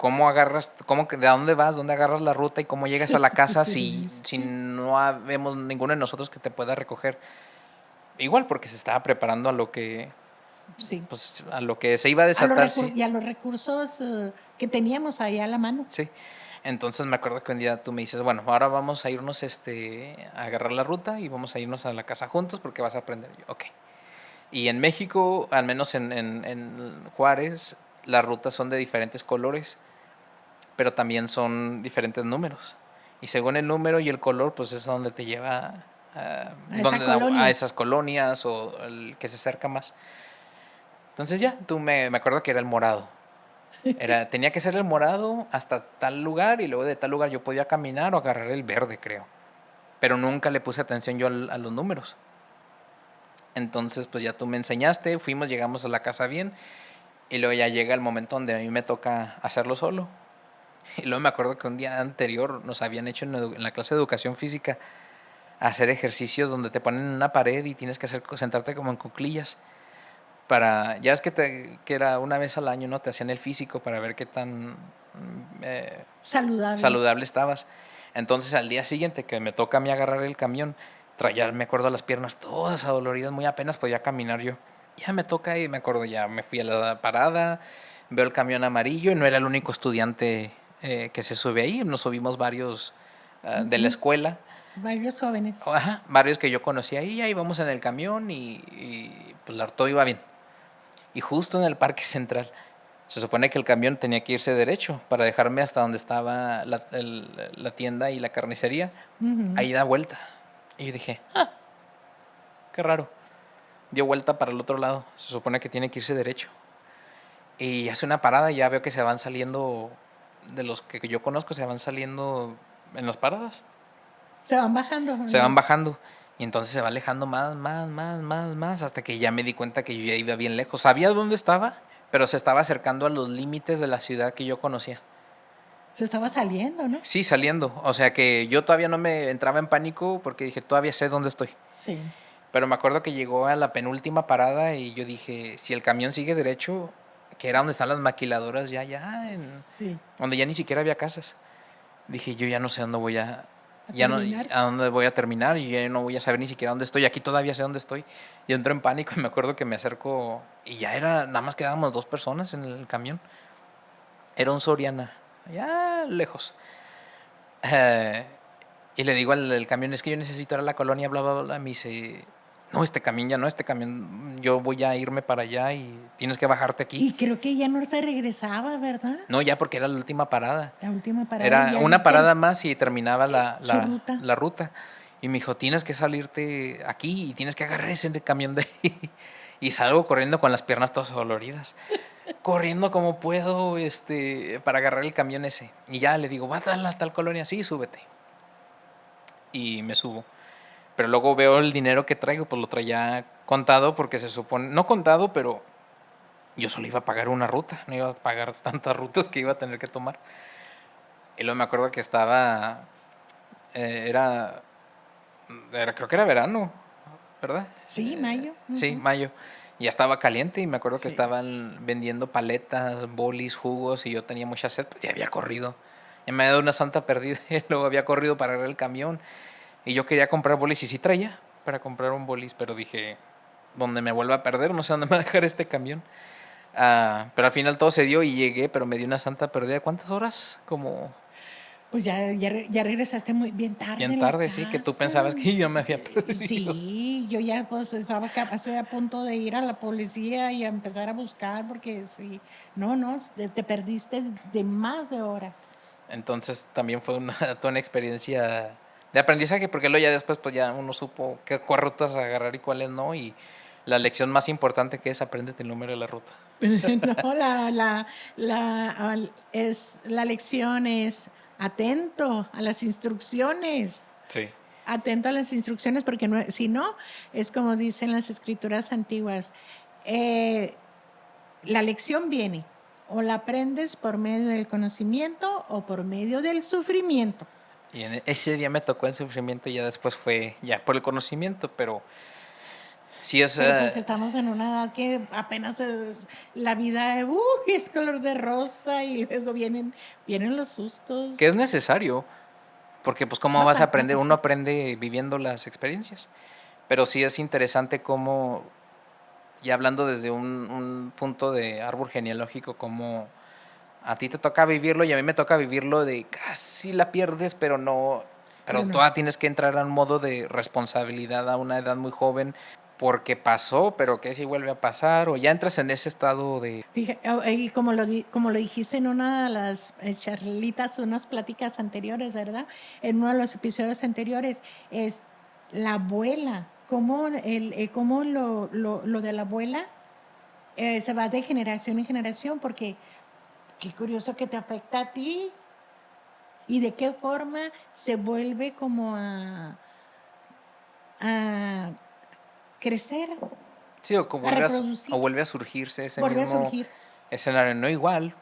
¿cómo agarras, de dónde vas, dónde agarras la ruta y cómo llegas a la Sí, casa qué si triste. no vemos ninguno de nosotros que te pueda recoger? Igual, porque se estaba preparando a lo que, Sí. pues, a lo que se iba a A los desatar, sí. y a los recursos, que teníamos ahí a la mano. Sí. Entonces me acuerdo que un día tú me dices, bueno, ahora vamos a irnos a agarrar la ruta y vamos a irnos a la casa juntos porque vas a aprender. Yo, ok. Y en México, al menos en Juárez, las rutas son de diferentes colores, pero también son diferentes números. Y según el número y el color, pues es a donde te lleva A esa a colonia. esas colonias o el que se acerca más. Entonces ya, me acuerdo que era el morado. Tenía que ser el morado hasta tal lugar y luego de tal lugar yo podía caminar o agarrar el verde, creo. Pero nunca le puse atención yo a los números. Entonces, pues ya tú me enseñaste, fuimos, llegamos a la casa bien y luego ya llega el momento donde a mí me toca hacerlo solo. Y luego me acuerdo que un día anterior nos habían hecho en la clase de educación física hacer ejercicios donde te ponen en una pared y tienes que sentarte como en cuclillas. Ya es que era una vez al año, ¿no? Te hacían el físico para ver qué tan Saludable. saludable estabas. Entonces al día siguiente que me toca a mí agarrar el camión, traía, me acuerdo, las piernas todas adoloridas, muy apenas podía caminar yo. Ya me toca y me acuerdo, ya me fui a la parada, veo el camión amarillo y no era el único estudiante que se sube ahí, nos subimos varios de la Ujú. escuela. Varios jóvenes. Ajá, varios que yo conocía ahí, ya íbamos en el camión pues todo iba bien. Y justo en el Parque Central, se supone que el camión tenía que irse derecho para dejarme hasta donde estaba la tienda y la carnicería. Ujú. Ahí da vuelta. Y yo dije, qué raro. Dio vuelta para el otro lado. Se supone que tiene que irse derecho. Y hace una parada y ya veo que se van saliendo, de los que yo conozco, se van saliendo en las paradas. Se van bajando Se van los. bajando. Y entonces se va alejando más, hasta que ya me di cuenta que yo ya iba bien lejos. Sabía dónde estaba, pero se estaba acercando a los límites de la ciudad que yo conocía. Se estaba saliendo, ¿no? Sí, saliendo. O sea que yo todavía no me entraba en pánico porque dije, todavía sé dónde estoy. Sí. Pero me acuerdo que llegó a la penúltima parada y yo dije, si el camión sigue derecho, que era donde están las maquiladoras, Sí. donde ya ni siquiera había casas. Dije, yo ya no sé dónde A ya no, terminar. a dónde voy a terminar y ya no voy a saber ni siquiera dónde estoy. Aquí todavía sé dónde estoy. Y entro en pánico y me acuerdo que me acerco y nada más quedábamos 2 personas en el camión. Era un Soriana, allá lejos. Eh, y le digo al camión, es que yo necesito ir a la colonia, bla, bla, bla. Me dice, no, este camión ya no, este camión, yo voy a irme para allá y tienes que bajarte aquí. Y creo que ya no se regresaba, ¿verdad? No, ya porque era la última parada. La última parada y Era ya una parada más y terminaba su ruta. la ruta. Y me dijo, tienes que salirte aquí y tienes que agarrar ese camión de ahí. Y salgo corriendo con las piernas todas doloridas. Corriendo como puedo para agarrar el camión ese. Y ya le digo, va a tal colonia, sí, súbete. Y me subo. Pero luego veo el dinero que traigo, pues lo traía contado porque se supone, no contado, pero yo solo iba a pagar una ruta, no iba a pagar tantas rutas que iba a tener que tomar. Y luego me acuerdo que estaba, eh, era, creo que era verano, ¿verdad? Sí, mayo. Sí, Ujú. mayo. Ya estaba caliente y me acuerdo que Sí. estaban vendiendo paletas, bolis, jugos y yo tenía mucha sed, pues ya había corrido. Ya me había dado una santa perdida y luego había corrido para agarrar el camión. Y yo quería comprar bolis y sí traía para comprar un bolis, pero dije, donde me vuelva a perder, no sé dónde me va a dejar este camión. Pero al final todo se dio y llegué, pero me dio una santa pérdida. ¿Cuántas horas? Como Pues ya regresaste muy bien tarde bien a la tarde, sí, que tú casa. pensabas que yo me había perdido. Sí, yo ya pues estaba casi a punto de ir a la policía y a empezar a buscar porque sí, no, no, te perdiste de más de horas. Entonces también fue toda una experiencia de aprendizaje, porque luego ya después pues ya uno supo cuáles rutas agarrar y cuáles no, y la lección más importante que es apréndete el número de la ruta. No, la lección es atento a las instrucciones. Sí. Atento a las instrucciones porque no, si no, es como dicen las escrituras antiguas, la lección viene o la aprendes por medio del conocimiento o por medio del sufrimiento. Y ese día me tocó el sufrimiento y ya después fue ya por el conocimiento, pero Sí, es, Pero pues estamos en una edad que apenas la vida es color de rosa y luego vienen los que sustos. es necesario, porque pues cómo No, vas a claro aprender, que uno sí. aprende viviendo las experiencias, pero sí es interesante cómo, ya hablando desde un punto de árbol genealógico, cómo a ti te toca vivirlo y a mí me toca vivirlo de casi la pierdes, pero no, Pero pero no. todavía tienes que entrar a un modo de responsabilidad a una edad muy joven porque pasó, pero que si vuelve a pasar o ya entras en ese estado de... Y como lo dijiste en una de las charlitas, unas pláticas anteriores, ¿verdad? En uno de los episodios anteriores, es la abuela, cómo lo de la abuela se va de generación en generación, porque qué curioso que te afecta a ti y de qué forma se vuelve como a crecer, Sí, o que a o reproducir, vuelve a surgirse ese vuelve a mismo surgir, escenario, no igual,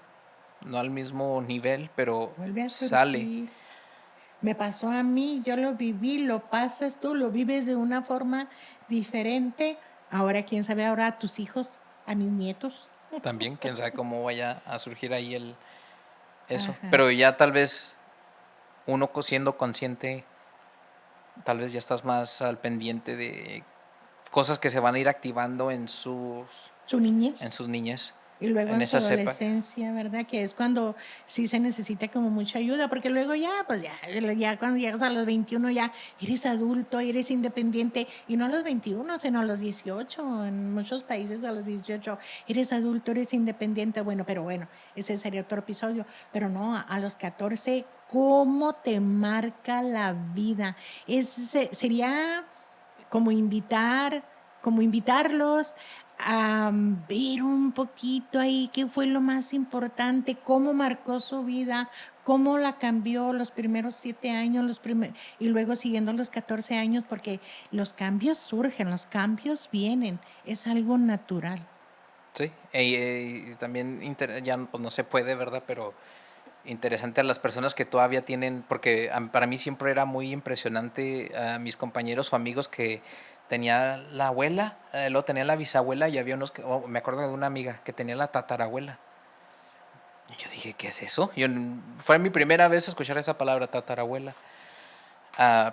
no al mismo nivel, pero vuelve a sale. surgir. Me pasó a mí, yo lo viví, lo pasas tú, lo vives de una forma diferente. Ahora, quién sabe, ahora a tus hijos, a mis nietos. También, quién sabe cómo vaya a surgir ahí eso. Ajá. Pero ya tal vez uno siendo consciente, tal vez ya estás más al pendiente de cosas que se van a ir activando Su en niñez. sus niñas, Y luego en en su esa cepa. adolescencia, ¿verdad? Que es cuando sí se necesita como mucha ayuda, porque luego ya, pues ya cuando llegas a los 21 ya eres adulto, eres independiente, y no a los 21, sino a los 18, en muchos países a los 18, eres adulto, eres independiente, pero bueno, ese sería otro episodio, pero no, a los 14, ¿cómo te marca la vida? Sería como invitarlos a ver un poquito ahí qué fue lo más importante, cómo marcó su vida, cómo la cambió los primeros 7 años, y luego siguiendo los 14 años, porque los cambios surgen, los cambios vienen, es algo natural. Sí, y también ya pues, no se puede, ¿verdad? Pero interesante a las personas que todavía tienen, porque para mí siempre era muy impresionante a mis compañeros o amigos que tenía la abuela, luego tenía la bisabuela y había unos que, me acuerdo de una amiga que tenía la tatarabuela. Y yo dije, ¿qué es eso? Fue mi primera vez escuchar esa palabra, tatarabuela.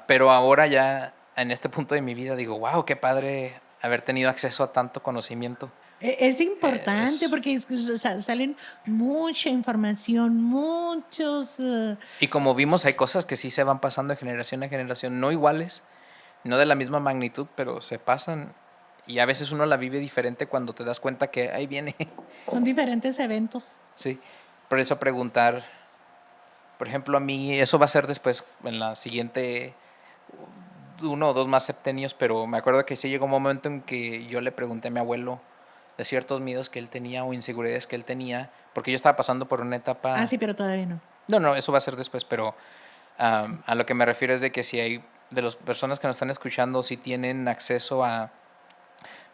Pero ahora ya, en este punto de mi vida, digo, wow, qué padre haber tenido acceso a tanto conocimiento. Es importante Es, porque o sea, salen mucha información, muchos... y como vimos, hay cosas que sí se van pasando de generación a generación, no iguales, no de la misma magnitud, pero se pasan. Y a veces uno la vive diferente cuando te das cuenta que ahí viene. son diferentes eventos. Sí. Por eso preguntar, por ejemplo, a mí, eso va a ser después, en la siguiente, uno o dos más septenios, pero me acuerdo que sí llegó un momento en que yo le pregunté a mi abuelo de ciertos miedos que él tenía o inseguridades que él tenía, porque yo estaba pasando por una Ah, etapa... sí, pero todavía no. No, no, eso va a ser después, pero Sí. a lo que me refiero es de que si hay de las personas que nos están escuchando, si tienen acceso a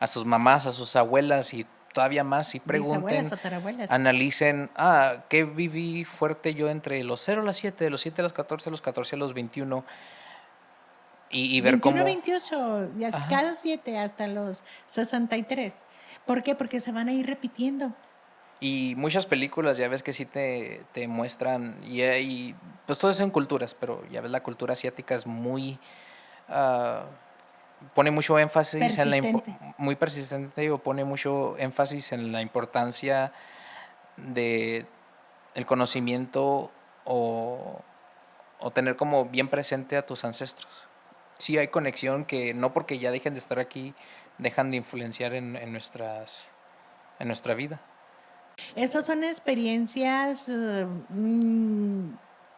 sus mamás, a sus abuelas y todavía más, si Bisabuelas pregunten, o tarabuelas. analicen, ¿qué viví fuerte yo entre los 0 a las 7, de los 7 a los 14, de los 14 a los 21? Y ver 21, cómo, 28, ajá, cada 7 hasta los 63. ¿Por qué? Porque se van a ir repitiendo. y muchas películas ya ves que sí te muestran, y pues todo eso en culturas, pero ya ves la cultura asiática es muy, ah, pone mucho énfasis en Persistente. muy persistente o pone mucho énfasis en la importancia de el conocimiento o, o tener como bien presente a tus ancestros. Sí hay conexión que no porque ya dejen de estar aquí dejan de influenciar en nuestra vida. Estas son experiencias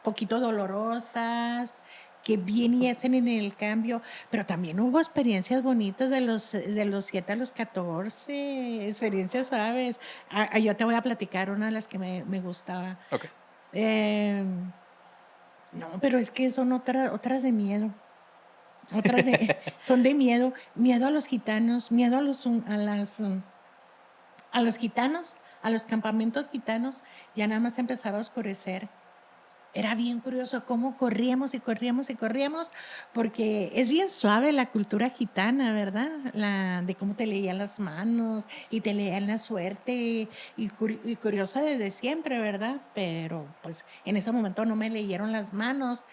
poquito dolorosas, que bien y hacen en el cambio, pero también hubo experiencias bonitas de los 7 a los 14, experiencias suaves. Yo te voy a platicar una de las que me gustaba. Ok. Eh, no, pero es que son otras de miedo. Son de miedo a los gitanos, miedo a los gitanos, a los campamentos gitanos, ya nada más empezaba a oscurecer. era bien curioso cómo corríamos y corríamos y corríamos, porque es bien suave la cultura gitana, ¿verdad? De cómo te leían las manos y te leían la suerte y curiosa desde siempre, ¿verdad? Pero pues en ese momento no me leyeron las manos,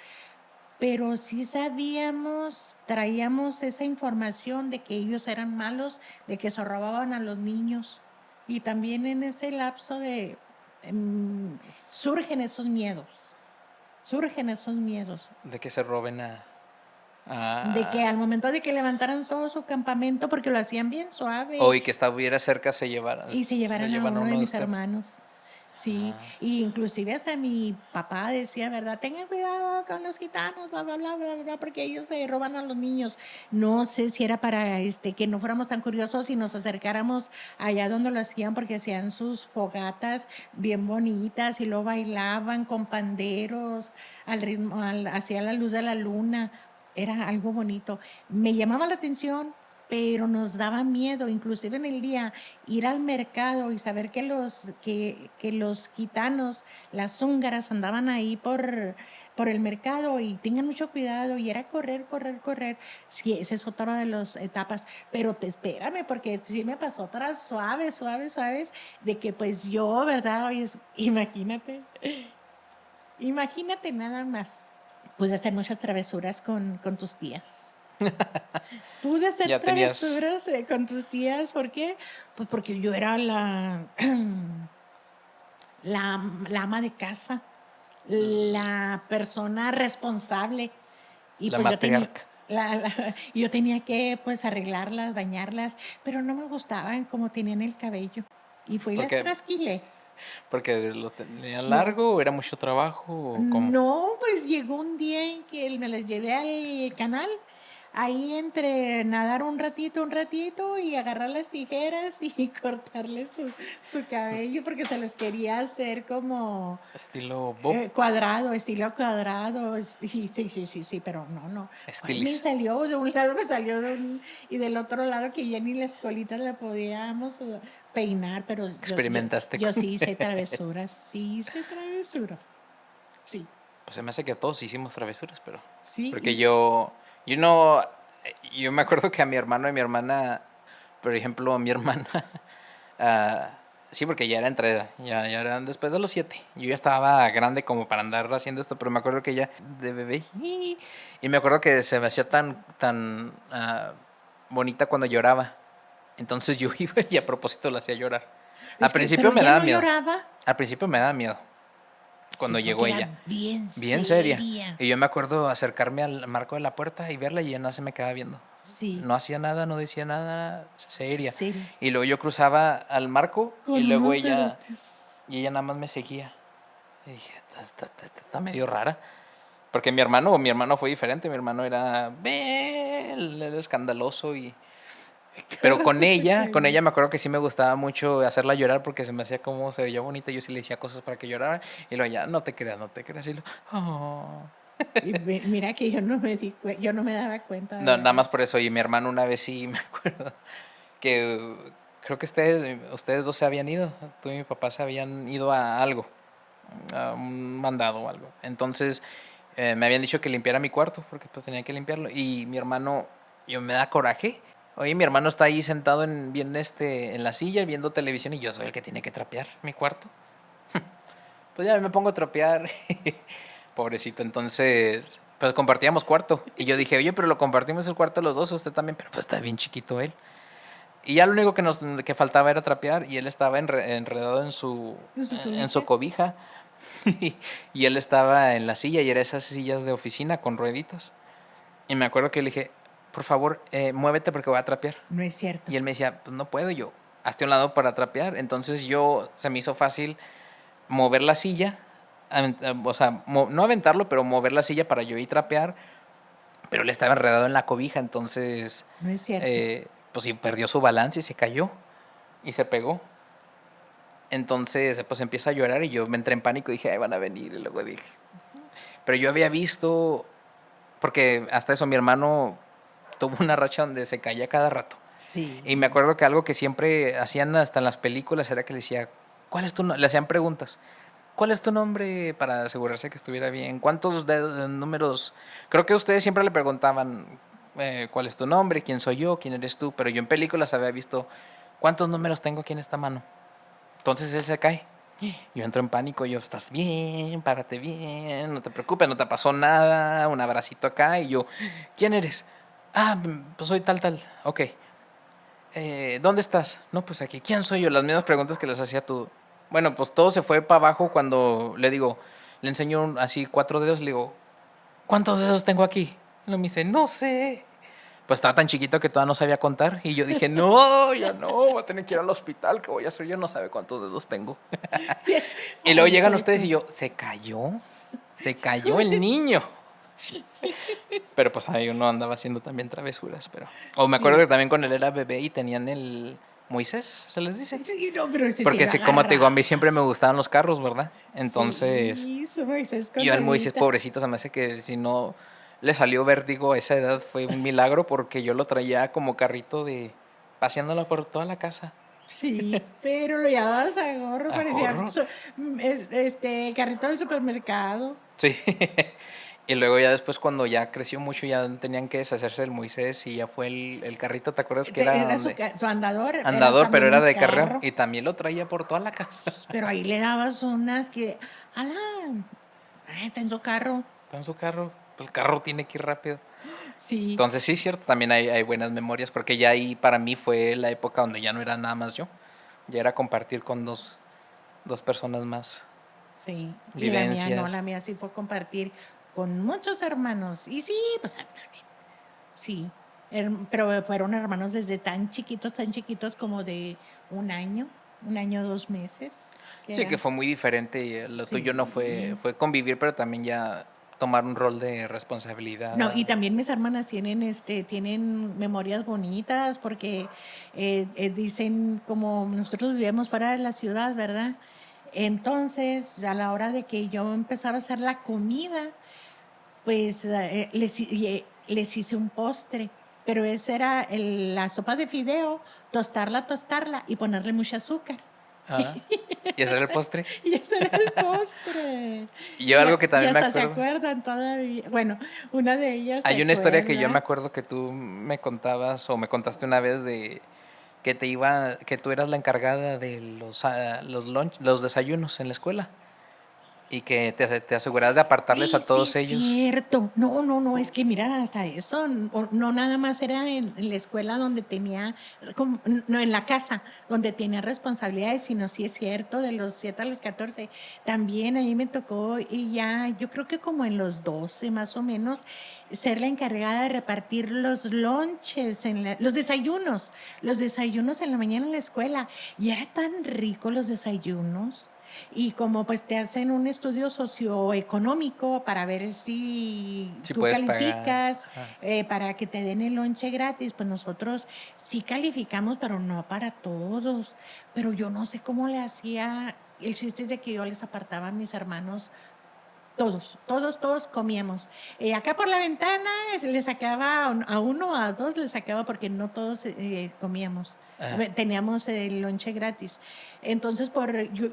pero sí sabíamos, traíamos esa información de que ellos eran malos, de que se robaban a los niños. Y también en ese lapso surgen esos miedos, surgen esos miedos. De que se roben De que a al momento de que levantaran todo su campamento, porque lo hacían bien suave, o y que estuviera cerca se y se llevaran a llevan a uno de uno de mis ustedes. hermanos. Sí, Ah, y inclusive hasta mi papá decía, ¿verdad? Tengan cuidado con los gitanos, bla, bla, bla, bla, bla, porque ellos se roban a los niños. No sé si era para que no fuéramos tan curiosos y nos acercáramos allá donde lo hacían, porque hacían sus fogatas bien bonitas y lo bailaban con panderos al ritmo, hacia la luz de la luna. Era algo bonito. Me llamaba la atención, pero nos daba miedo, inclusive en el día, ir al mercado y saber que los gitanos, las húngaras, andaban ahí por el mercado y tengan mucho cuidado y era correr, correr, correr. Sí, esa es otra de las etapas, pero espérame, porque sí me pasó otras suaves, suaves, suaves, de que pues yo, ¿verdad? Oye, imagínate nada más. Pude hacer muchas travesuras con tus tías. Pude hacer ya tenías travesuras con tus tías, ¿por qué? Pues porque yo era la ama de casa, la persona responsable. Y la pues matriarca. yo tenía que pues arreglarlas, bañarlas, pero no me gustaban como tenían el cabello. Y fui y las Porque trasquilé. porque lo tenían No, largo, o era mucho trabajo o cómo. no, pues llegó un día en que me las llevé al canal, ahí entre nadar un ratito y agarrar las tijeras y cortarle su cabello porque se los quería hacer como Estilo Bob, cuadrado, estilo cuadrado. Sí, sí, sí, sí, sí, pero no. Me estilis. salió de un lado, me salió y del otro lado que ya ni las colitas la podíamos peinar, pero Experimentaste yo con. sí hice travesuras, sí hice travesuras. Sí, Pues se me hace que todos hicimos travesuras, pero sí, porque yo no, yo me acuerdo que a mi hermano y mi hermana, por ejemplo, a mi hermana, ah, sí, porque ya era ya eran después de los 7. Yo ya estaba grande como para andar haciendo esto, pero me acuerdo que ella de bebé y me acuerdo que se me hacía tan bonita cuando lloraba. Entonces yo iba y a propósito la hacía llorar. Al es que, principio pero me ella daba no miedo. lloraba, Al principio me daba miedo sí, cuando llegó porque era ella. bien Bien seria. seria, Y yo me acuerdo acercarme al marco de la puerta y verla y ella no se me quedaba viendo. sí, No hacía nada, no decía nada, seria. seria, Y luego yo cruzaba al marco y con luego unos ella, dedotes. y ella nada más me seguía. Y dije, está medio rara. Porque mi hermano fue diferente, mi hermano era, él era escandaloso y... Pero con ella me acuerdo que sí me gustaba mucho hacerla llorar porque se me hacía como se veía bonita. Yo sí le decía cosas para que llorara y luego ya, no te creas, no te creas. Y lo, "Oh". Y mira que yo no me daba cuenta No, nada de... más por eso. Y mi hermano una vez sí me acuerdo que creo que ustedes dos se habían ido. Tú y mi papá se habían ido a algo, a un mandado o algo. Entonces me habían dicho que limpiara mi cuarto porque pues tenía que limpiarlo. Y mi hermano, yo me da coraje. Oye, mi hermano está ahí sentado en la silla viendo televisión y yo soy el que tiene que trapear mi cuarto. Pues ya me pongo a trapear. Pobrecito, entonces, pues compartíamos cuarto. Y yo dije, oye, pero lo compartimos el cuarto los dos, usted también, pero pues está bien chiquito él. Y ya lo único que faltaba era trapear y él estaba enredado en su en su cobija. cobija. Y él estaba en la silla y era esas sillas de oficina con rueditas. Y me acuerdo que le dije, por favor, muévete porque voy a trapear. No es cierto. Y él me decía, pues no puedo yo, hazte a un lado para trapear. Entonces se me hizo fácil mover la silla, o sea, no aventarlo, pero mover la silla para yo ir trapear, pero él estaba enredado en la cobija, entonces, No es cierto. pues sí, perdió su balance y se cayó y se pegó. Entonces, pues empieza a llorar y yo me entré en pánico y dije, ay, van a venir. Y luego dije, pero yo había visto, porque hasta eso mi hermano tuvo una racha donde se caía cada rato. Y me Sí. acuerdo que algo que siempre hacían hasta en las películas era que le decía, ¿cuál es tu nombre? Le hacían preguntas. ¿cuál es tu nombre? Para asegurarse que estuviera bien. ¿Cuántos números? Creo que ustedes siempre le preguntaban cuál es tu nombre, quién soy yo, quién eres tú, pero yo en películas había visto cuántos números tengo aquí en esta mano. Entonces él se cae. Yo entro en pánico, yo, ¿estás bien? Párate bien, no te preocupes, no te pasó nada, un abracito acá y yo, ¿quién eres? Ah, pues soy tal, tal, ok. ¿Dónde estás? No, pues aquí. ¿Quién soy yo? Las mismas preguntas que les hacía tú. Bueno, pues todo se fue para abajo cuando le digo, le enseño así 4 dedos, le digo, ¿cuántos dedos tengo aquí? Y me dice, no sé. Pues estaba tan chiquito que todavía no sabía contar. Y yo dije, no, ya no, voy a tener que ir al hospital, ¿qué voy a hacer? Yo no sabe cuántos dedos tengo. Y luego Ay, llegan ustedes y Joaquín. yo, se cayó el niño. Pero pues ahí uno andaba haciendo también travesuras, pero... O me acuerdo que Sí, también con él era bebé y tenían el Moisés, se les dice. sí, no, pero ese sí Porque lo sí, como te digo, a mí siempre me agarrabas. gustaban los carros, ¿verdad? Entonces, Sí, su Moisés con yo al Moisés, ruedita. pobrecito, se me hace que si no le salió vértigo a esa edad fue un milagro porque yo lo traía como carrito de... paseándolo por toda la casa. Sí, pero lo llevabas a gorro, A parecía gorro. carrito del supermercado. Sí. Y luego ya después cuando ya creció mucho ya tenían que deshacerse del Moisés y ya fue el carrito, ¿te acuerdas que era Era donde... su andador, era Andador, pero también era un de carrera carro. y también lo traía por toda la casa. Pero ahí le dabas unas que, ¡ala! Está en su carro. Está en su carro, pues el carro tiene que ir rápido. Sí, Entonces sí, cierto, también hay buenas memorias porque ya ahí para mí fue la época donde ya no era nada más yo, ya era compartir con dos personas más, sí. Y la mía no, vivencias. la mía sí fue compartir con muchos hermanos. Y sí, pues también, sí. Pero fueron hermanos desde tan chiquitos como de 1 año, 2 meses, que Sí, que eran. fue muy diferente, y lo tuyo no fue, Sí. fue convivir, pero también ya tomar un rol de No, y responsabilidad. también mis hermanas tienen memorias bonitas porque dicen como nosotros vivíamos fuera de la ciudad, ¿verdad? Entonces, a la hora de que yo empezaba a hacer la comida, pues les hice un postre, pero esa era la sopa de fideo, tostarla y ponerle mucho azúcar. Ah, y hacer el postre. Y ese era el postre. Y yo algo que Y también me hasta se acuerdo. acuerdan todavía. Bueno, una de ellas se Hay una historia que yo me acuerda. acuerdo que tú me contabas o me contaste una vez de que tú eras la encargada de los desayunos en la escuela y que te asegurabas de apartarles a Sí, todos es ellos. cierto. No, no, no, es que mira, hasta eso, no nada más era en la escuela donde tenía, no, en la casa, donde tenía responsabilidades, sino sí es cierto, de los 7 a los 14. También ahí me tocó, y ya, yo creo que como en los 12 más o menos, ser la encargada de repartir los lonches, los desayunos en la mañana en la escuela. Y era tan rico los desayunos. Y como pues te hacen un estudio socioeconómico para ver si Si tú puedes pagar. calificas, Ajá. para que te den el lonche gratis, pues nosotros sí calificamos, pero no para todos. Pero yo no sé cómo le hacía. El chiste es de que yo les apartaba a mis hermanos. Todos comíamos. Acá por la ventana le sacaba a uno o a dos, le sacaba porque no todos comíamos. Ajá. Teníamos el lonche gratis. Entonces,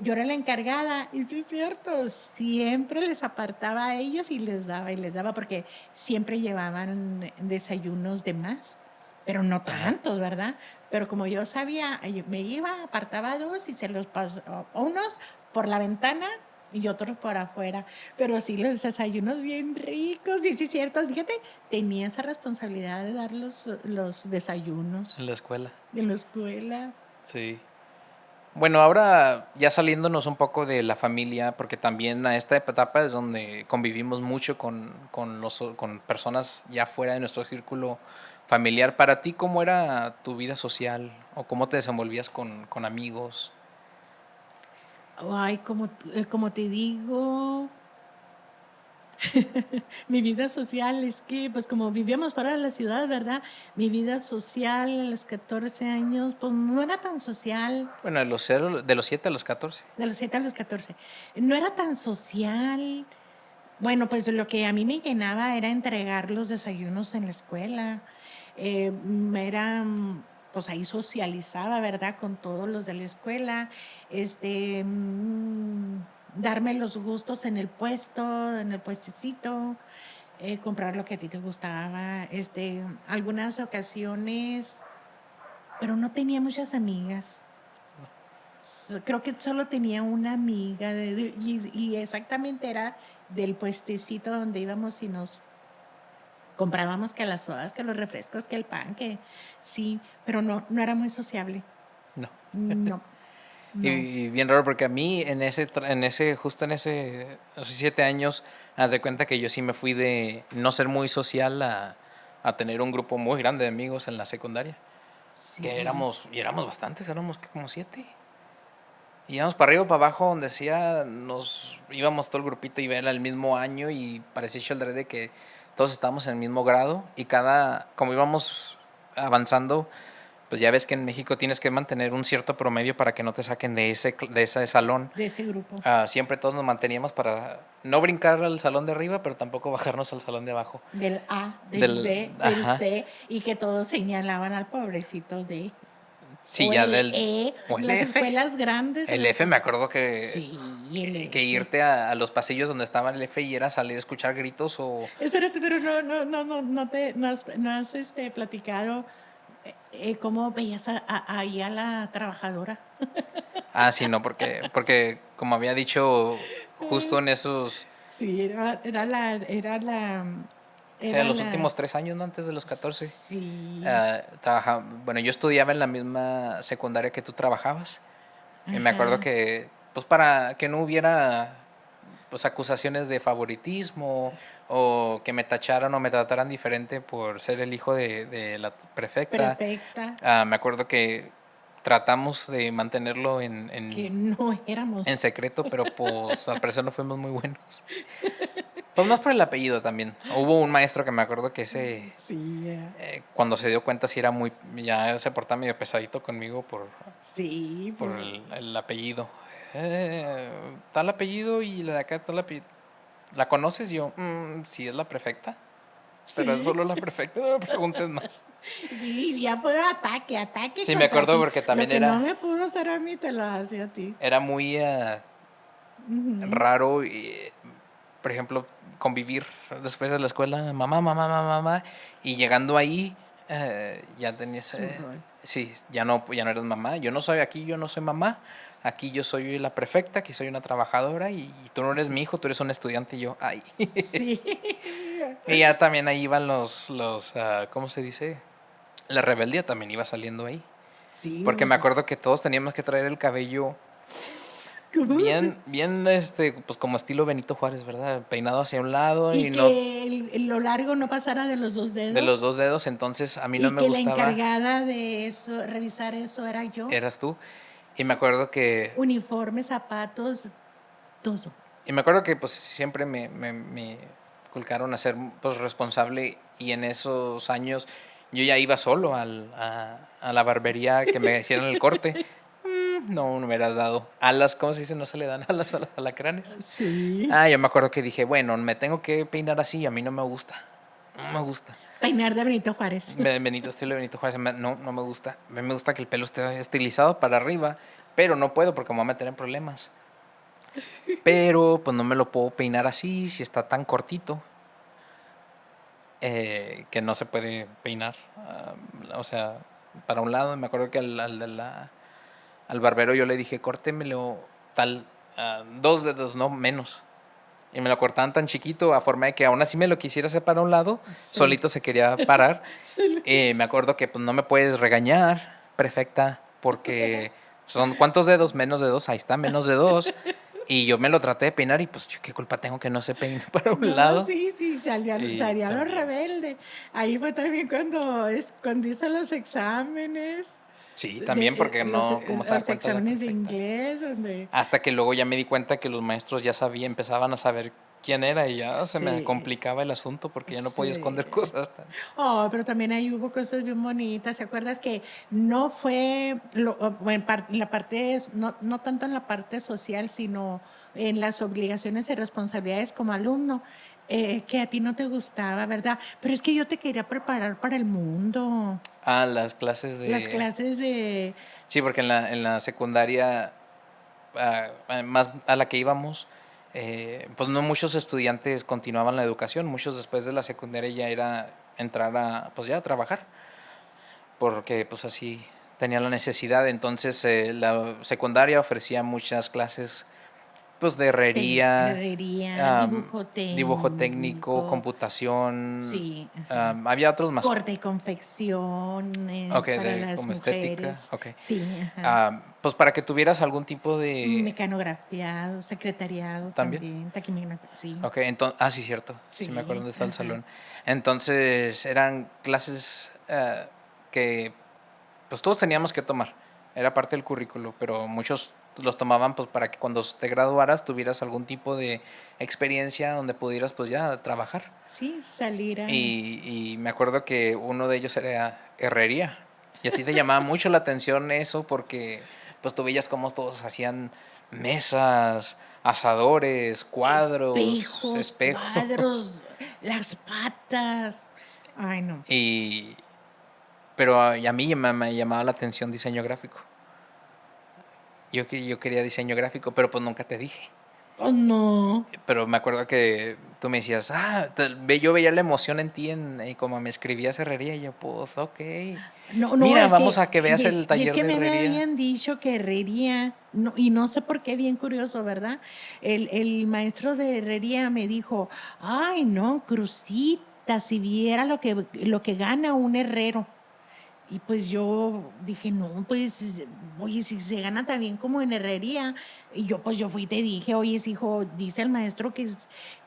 yo era la encargada, y sí es cierto, siempre les apartaba a ellos y les daba, porque siempre llevaban desayunos de más, pero no Ajá. tantos, ¿verdad? Pero como yo sabía, me iba, apartaba dos y se los pasaba, unos por la ventana y otros por afuera. Pero sí, los desayunos bien ricos, y sí es cierto, fíjate, tenía esa responsabilidad de dar los desayunos En la escuela. en la escuela. Sí. Bueno, ahora ya saliéndonos un poco de la familia, porque también a esta etapa es donde convivimos mucho con personas ya fuera de nuestro círculo familiar. Para ti, ¿cómo era tu vida social o cómo te desenvolvías con amigos? Ay, como te digo, mi vida social es que, pues como vivíamos fuera de la ciudad, ¿verdad? Mi vida social a los 14 años, pues no era tan social. Bueno, de los 7 a los 14. De los 7 a los 14. No era tan social. Bueno, pues lo que a mí me llenaba era entregar los desayunos en la escuela. Pues ahí socializaba, ¿verdad? Con todos los de la escuela. Este, darme los gustos en el puesto, en el puestecito, comprar lo que a ti te gustaba, algunas ocasiones, pero no tenía muchas amigas. Creo que solo tenía una amiga y exactamente era del puestecito donde íbamos y nos comprábamos que las sodas, que los refrescos, que el pan, que sí, pero no era muy sociable. No. No, no. Y bien raro porque a mí justo en esos 7 años, haz de cuenta que yo sí me fui de no ser muy social a tener un grupo muy grande de amigos en la secundaria. Que Sí. y éramos bastantes, éramos como 7. Y íbamos para arriba, para abajo, donde sea, nos íbamos todo el grupito y era el mismo año y parecía hecho el de que todos estábamos en el mismo grado y como íbamos avanzando, pues ya ves que en México tienes que mantener un cierto promedio para que no te saquen de ese salón. De ese grupo. Siempre todos nos manteníamos para no brincar al salón de arriba, pero tampoco bajarnos al salón de abajo. Del A, del B, del Ajá. C, y que todos señalaban al pobrecito de... Sí, O ya el E, o el las F. escuelas grandes. El F me acuerdo Sí, el que F. irte a los pasillos donde estaba el F y era salir a escuchar gritos o... Espérate, pero no has platicado cómo veías ahí a la trabajadora. Sí, no, porque como había dicho, justo en esos... Sí, O sea, era los la, últimos 3 años, ¿no? Antes de los 14. sí, Bueno, yo estudiaba en la misma secundaria que tú trabajabas. Y me acuerdo ajá, que, pues para que no hubiera pues acusaciones de favoritismo o que me tacharan o me trataran diferente por ser el hijo de la prefecta. perfecta, Me acuerdo que tratamos de mantenerlo que no en éramos, secreto, pero pues al parecer no fuimos muy buenos. Pues más por el apellido también. Hubo un maestro que me acuerdo que sí, cuando se dio cuenta si era ya se portaba medio pesadito conmigo sí, por pues el apellido. Eh, Tal apellido y la de acá tal apellido. ¿La conoces? Yo, sí, es la prefecta. Pero es sí, solo la prefecta, no me preguntes más. sí, ya fue ataque, ataque Sí, me contra acuerdo ti. porque Lo también que no me pudo hacer a mí, te lo hacía a ti. era muy Ujú. raro, por ejemplo, convivir después de la escuela, mamá, mamá, mamá, mamá, y llegando ahí, ya tenías, Su rol. sí, ya no eres mamá, yo no soy aquí, yo no soy mamá, aquí yo soy la prefecta, aquí soy una trabajadora, y tú no eres Sí. mi hijo, tú eres un estudiante, y yo, ay. Sí. Y ya también ahí iban ¿cómo se dice? La rebeldía también iba saliendo ahí. Sí, Porque me pues, acuerdo que todos teníamos que traer el cabello ¿cómo? bien, pues como estilo Benito Juárez, ¿verdad? Peinado hacia un lado Y y no que lo largo no pasara de los dos de los dedos. 2 dedos. Entonces a mí no Y me que la gustaba, encargada de eso, revisar eso, era yo. eras tú. Y me acuerdo que, Uniforme, zapatos, todo. pues siempre me inculcaron a ser pues responsable y en esos años yo ya iba solo a la barbería que me hicieran el corte. No, no me hubieras dado alas, ¿cómo se dice? No se le dan alas a los alacranes. Sí. Yo me acuerdo que dije, bueno, me tengo que peinar así, a mí no me gusta. No me gusta. Peinar de Benito Juárez. Estilo Benito Juárez, no me gusta. A mí me gusta que el pelo esté estilizado para arriba, pero no puedo porque me voy a meter en problemas. Pero pues no me lo puedo peinar así si está tan cortito que no se puede peinar. O sea, para un lado, me acuerdo que al barbero yo le dije, córtemelo tal, 2 dedos, no menos. Y me lo cortaban tan chiquito, a forma de que aún así me lo quisiera hacer para un lado, Sí. solito se quería parar. Me acuerdo que pues no me puedes regañar, perfecta, porque son ¿cuántos dedos? Menos de dos, ahí está, menos de dos. Y yo me lo traté de peinar y pues yo qué culpa tengo que no se peine para un No, lado. sí, sí, Y salía lo también. rebelde. Ahí fue también cuando hice los exámenes, Sí, también porque no, ¿cómo se da los cuenta la exámenes de perfecta? inglés, donde Hasta que luego ya me di cuenta que los maestros ya empezaban a saber quién era y ya se me sí, complicaba el asunto porque ya no podía sí. esconder cosas. Oh, pero también ahí hubo cosas bien bonitas. ¿Se acuerdas que no fue en la parte, no tanto en la parte social, sino en las obligaciones y responsabilidades como alumno, que a ti no te gustaba, ¿verdad? Pero es que yo te quería preparar para el mundo. Las clases Las de... clases de... Sí, porque en la secundaria más a la que íbamos, pues no muchos estudiantes continuaban la educación, muchos después de la secundaria ya era entrar a, pues ya a trabajar, porque pues así tenía la necesidad. Entonces la secundaria ofrecía muchas clases pues de herrería, Herrería, am, dibujo dibujo técnico, técnico, computación, sí, ajá. había otros más. Corte y confección Ok, para de las como estética, mujeres, ok. sí, ajá. Pues para que tuvieras algún tipo de... Mecanografiado, secretariado ¿También? también, taquimecanografía, sí, Ok, sí, cierto. Sí, me acuerdo sí, dónde está el ajá. salón. Entonces, eran clases que pues todos teníamos que tomar. Era parte del currículo, pero muchos los tomaban pues para que cuando te graduaras tuvieras algún tipo de experiencia donde pudieras pues ya trabajar. Sí, salir a... Y me acuerdo que uno de ellos era herrería. Y a ti te llamaba mucho la atención eso porque pues tú veías cómo todos hacían mesas, asadores, cuadros, Espejos, espejos. cuadros, las patas. Ay, no. Y, pero a mí me llamaba la atención diseño gráfico. Yo quería diseño gráfico, pero pues nunca te dije. Oh, no. Pero me acuerdo que tú me decías, yo veía la emoción en ti y como me escribías herrería, y yo, pues, ok. No, no, Mira, es vamos que, a que veas el y es taller que de me herrería. habían dicho que herrería, no, y no sé por qué, bien curioso, ¿verdad? El maestro de herrería me dijo, ay, no, Crucita, si viera lo que gana un herrero. Y pues yo dije, no, pues, oye, si se gana también como en herrería. Y yo, pues yo fui y te dije, oye, hijo, dice el maestro que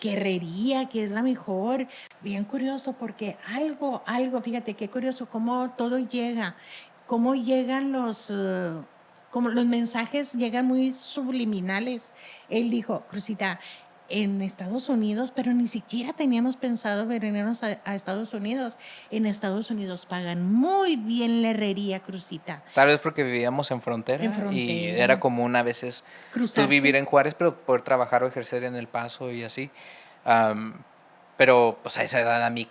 herrería, que es la mejor. Bien curioso, porque algo, fíjate qué curioso, cómo todo llega, cómo llegan como los mensajes llegan muy subliminales. Él dijo, Crucita, en Estados Unidos, pero ni siquiera teníamos pensado venirnos a Estados Unidos. En Estados Unidos pagan muy bien la herrería, Crucita, Tal vez porque vivíamos en en frontera y frontera, era común a veces tú cruzarse. vivir en Juárez, pero poder trabajar o ejercer en El Paso y así. Am, pero pues a esa edad a mí,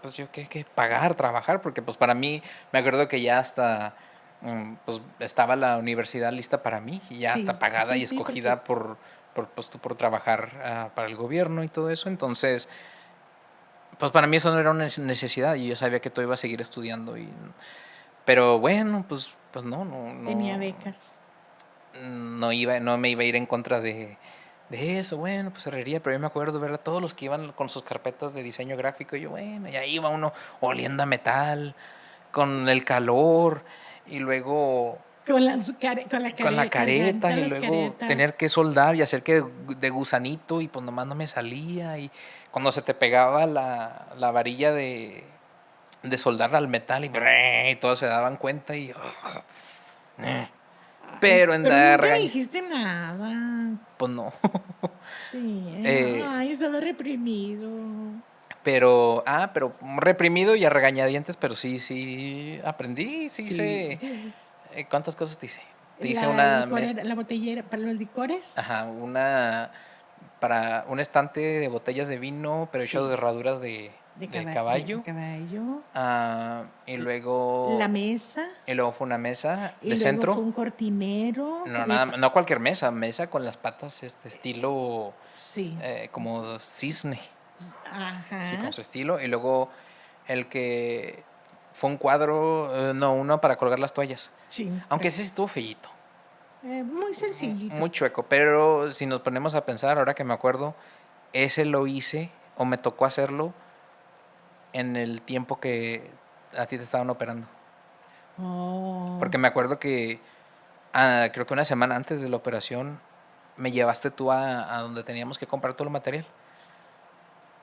pues yo qué pagar, trabajar, porque pues para mí, me acuerdo que ya hasta, pues estaba la universidad lista para mí, y ya hasta Sí, pagada y sí, porque escogida pues tú por trabajar para el gobierno y todo eso. Entonces, pues para mí eso no era una necesidad y yo sabía que tú ibas a seguir estudiando pero bueno, pues tenía becas. no me iba a ir en contra de eso. Bueno, pues herrería, pero yo me acuerdo ver a todos los que iban con sus carpetas de diseño gráfico y yo, bueno, y ahí iba uno oliendo a metal, con el calor, y luego Con la con la careta, cargando y las luego caretas. tener que soldar y hacer que de gusanito, y pues nomás no me salía, y cuando se te pegaba la varilla de soldar al metal, y todos se daban cuenta, y Ay, pero en pero dar nunca me regaño, dijiste nada. pues no. Sí, Eh, ay, estaba reprimido. pero reprimido y a regañadientes, pero sí aprendí, sí hice. Sí. ¿Cuántas cosas te hice? Te hice La licorera, la botellera para los licores. ajá, para un estante de botellas de vino, pero hecho de Sí, herraduras de de caballo. caballo. Y La luego, mesa. y luego fue una mesa Y de luego fue centro. un cortinero. No, nada, no cualquier mesa, mesa con las patas, estilo Sí. como cisne. Sí, con Ajá. su estilo. Y luego el que fue un cuadro, no, uno para colgar las toallas. Sí. Aunque ese sí estuvo feíto, Muy sencillito. muy chueco. Pero si nos ponemos a pensar, ahora que me acuerdo, ese lo hice o me tocó hacerlo en el tiempo que a ti te estaban operando. Oh. Porque me acuerdo que creo que una semana antes de la operación me llevaste tú a donde teníamos que comprar todo el material.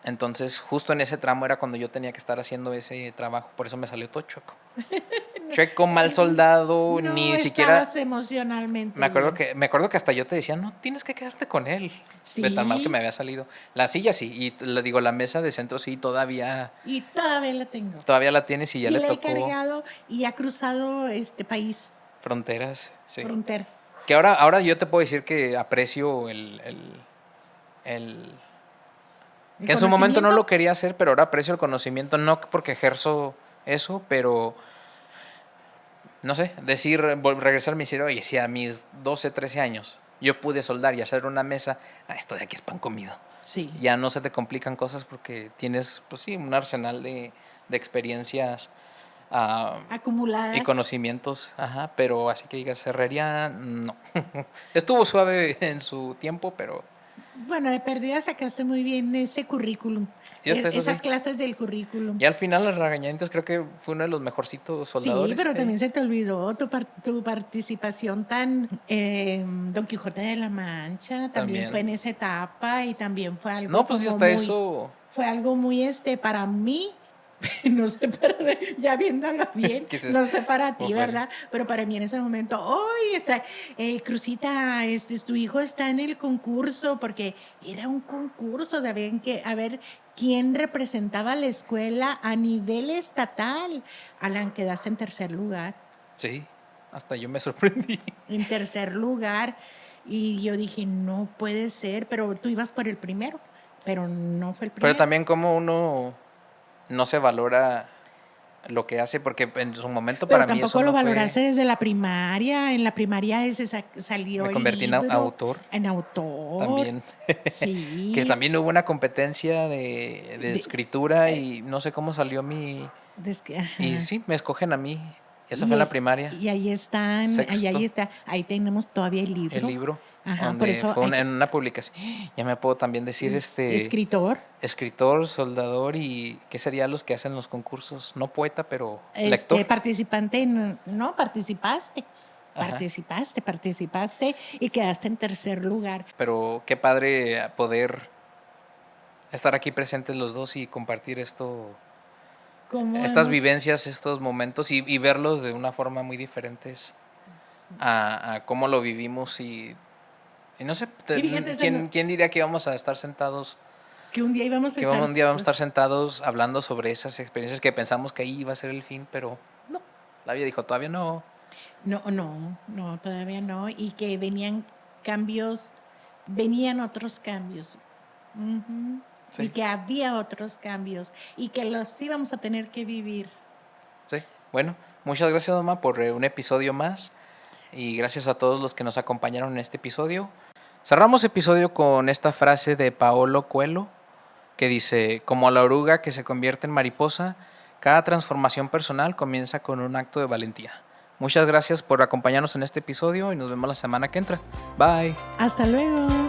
Entonces, justo en ese tramo era cuando yo tenía que estar haciendo ese trabajo, por eso me salió todo chueco. No, Chueco, mal soldado, no ni siquiera. estabas emocionalmente bien. Me acuerdo que hasta yo te decía, no, tienes que quedarte con él, de tan mal que me Sí. había salido. La silla sí, y le digo, la mesa de centro sí, Y todavía la tengo. todavía la tienes y ya Y le la he tocó cargado y ha cruzado este país, fronteras, sí. fronteras. Que ahora yo te puedo decir que aprecio el El que en su momento no conocimiento, lo quería hacer, pero ahora aprecio el conocimiento, no porque ejerzo eso, pero no sé, regresar a mi decir, oye, si a mis 12 13 años yo pude soldar y hacer una mesa, esto de aquí es pan comido. Sí. Ya no se te complican cosas porque tienes, pues sí, un arsenal de experiencias y Acumuladas. conocimientos, ajá, pero así que digas herrería, no. Estuvo suave en su tiempo, pero Bueno, de perdida sacaste muy bien ese currículum, sí, hasta eso esas sí. clases del currículum. Y al final las regañadientes creo que fue uno de los mejorcitos Sí, soldadores pero que hay. también se te olvidó tu participación tan Don Quijote de la Mancha, también fue También. en esa etapa y también fue algo No, pues sí, como hasta muy, eso, fue algo muy para mí, no sé, ya viéndolo bien, que dices, no sé para ti, "Ojo, ¿verdad? Pero para mí en ese momento, ¡ay! Crucita, tu hijo está en el concurso, porque era un concurso, de que, a ver quién representaba a la escuela a nivel estatal. Alan, quedaste en tercer lugar. sí, hasta yo me sorprendí. En tercer lugar. Y yo dije, no puede ser, pero tú ibas por el primero, pero no fue el Pero primero. también como uno no se valora lo que hace, porque en su momento Pero para mí eso tampoco lo no fue, valoraste desde la primaria. En la primaria salió me el convertí en libro autor en autor. también, que Sí. también hubo una competencia de De- escritura eh, y no sé cómo salió y ajá. sí, me escogen a mí. Eso fue en la primaria, Y ahí están, sexto, ahí está, ahí tenemos todavía el el libro. libro, Ajá, por donde eso fue en una publicación. Ya me puedo también decir es escritor. escritor, soldador y qué serían los que hacen los concursos, no poeta, pero lector. Participante, no, participaste. Ajá. Participaste y quedaste en tercer lugar. Pero qué padre poder estar aquí presentes los dos y compartir ¿Cómo estas hemos? vivencias, estos momentos y verlos de una forma muy diferentes a cómo lo vivimos y no sé, Y fíjate, ¿quién diría que íbamos a estar sentados, que un día íbamos a que estar. un día vamos a estar sentados hablando sobre esas experiencias que pensamos que ahí iba a ser el fin, pero no, la vida dijo, todavía no. No, no, no, todavía no. Y que cambios, venían otros cambios. Ujú. Y Sí, que había otros cambios y que los íbamos a tener que vivir. sí. Bueno, muchas gracias, mamá, por un episodio más y gracias a todos los que nos acompañaron en este episodio. Cerramos episodio con esta frase de Paolo Coelho que dice, como la oruga que se convierte en mariposa, cada transformación personal comienza con un acto de valentía. Muchas gracias por acompañarnos en este episodio y nos vemos la semana que entra. Bye. Hasta luego.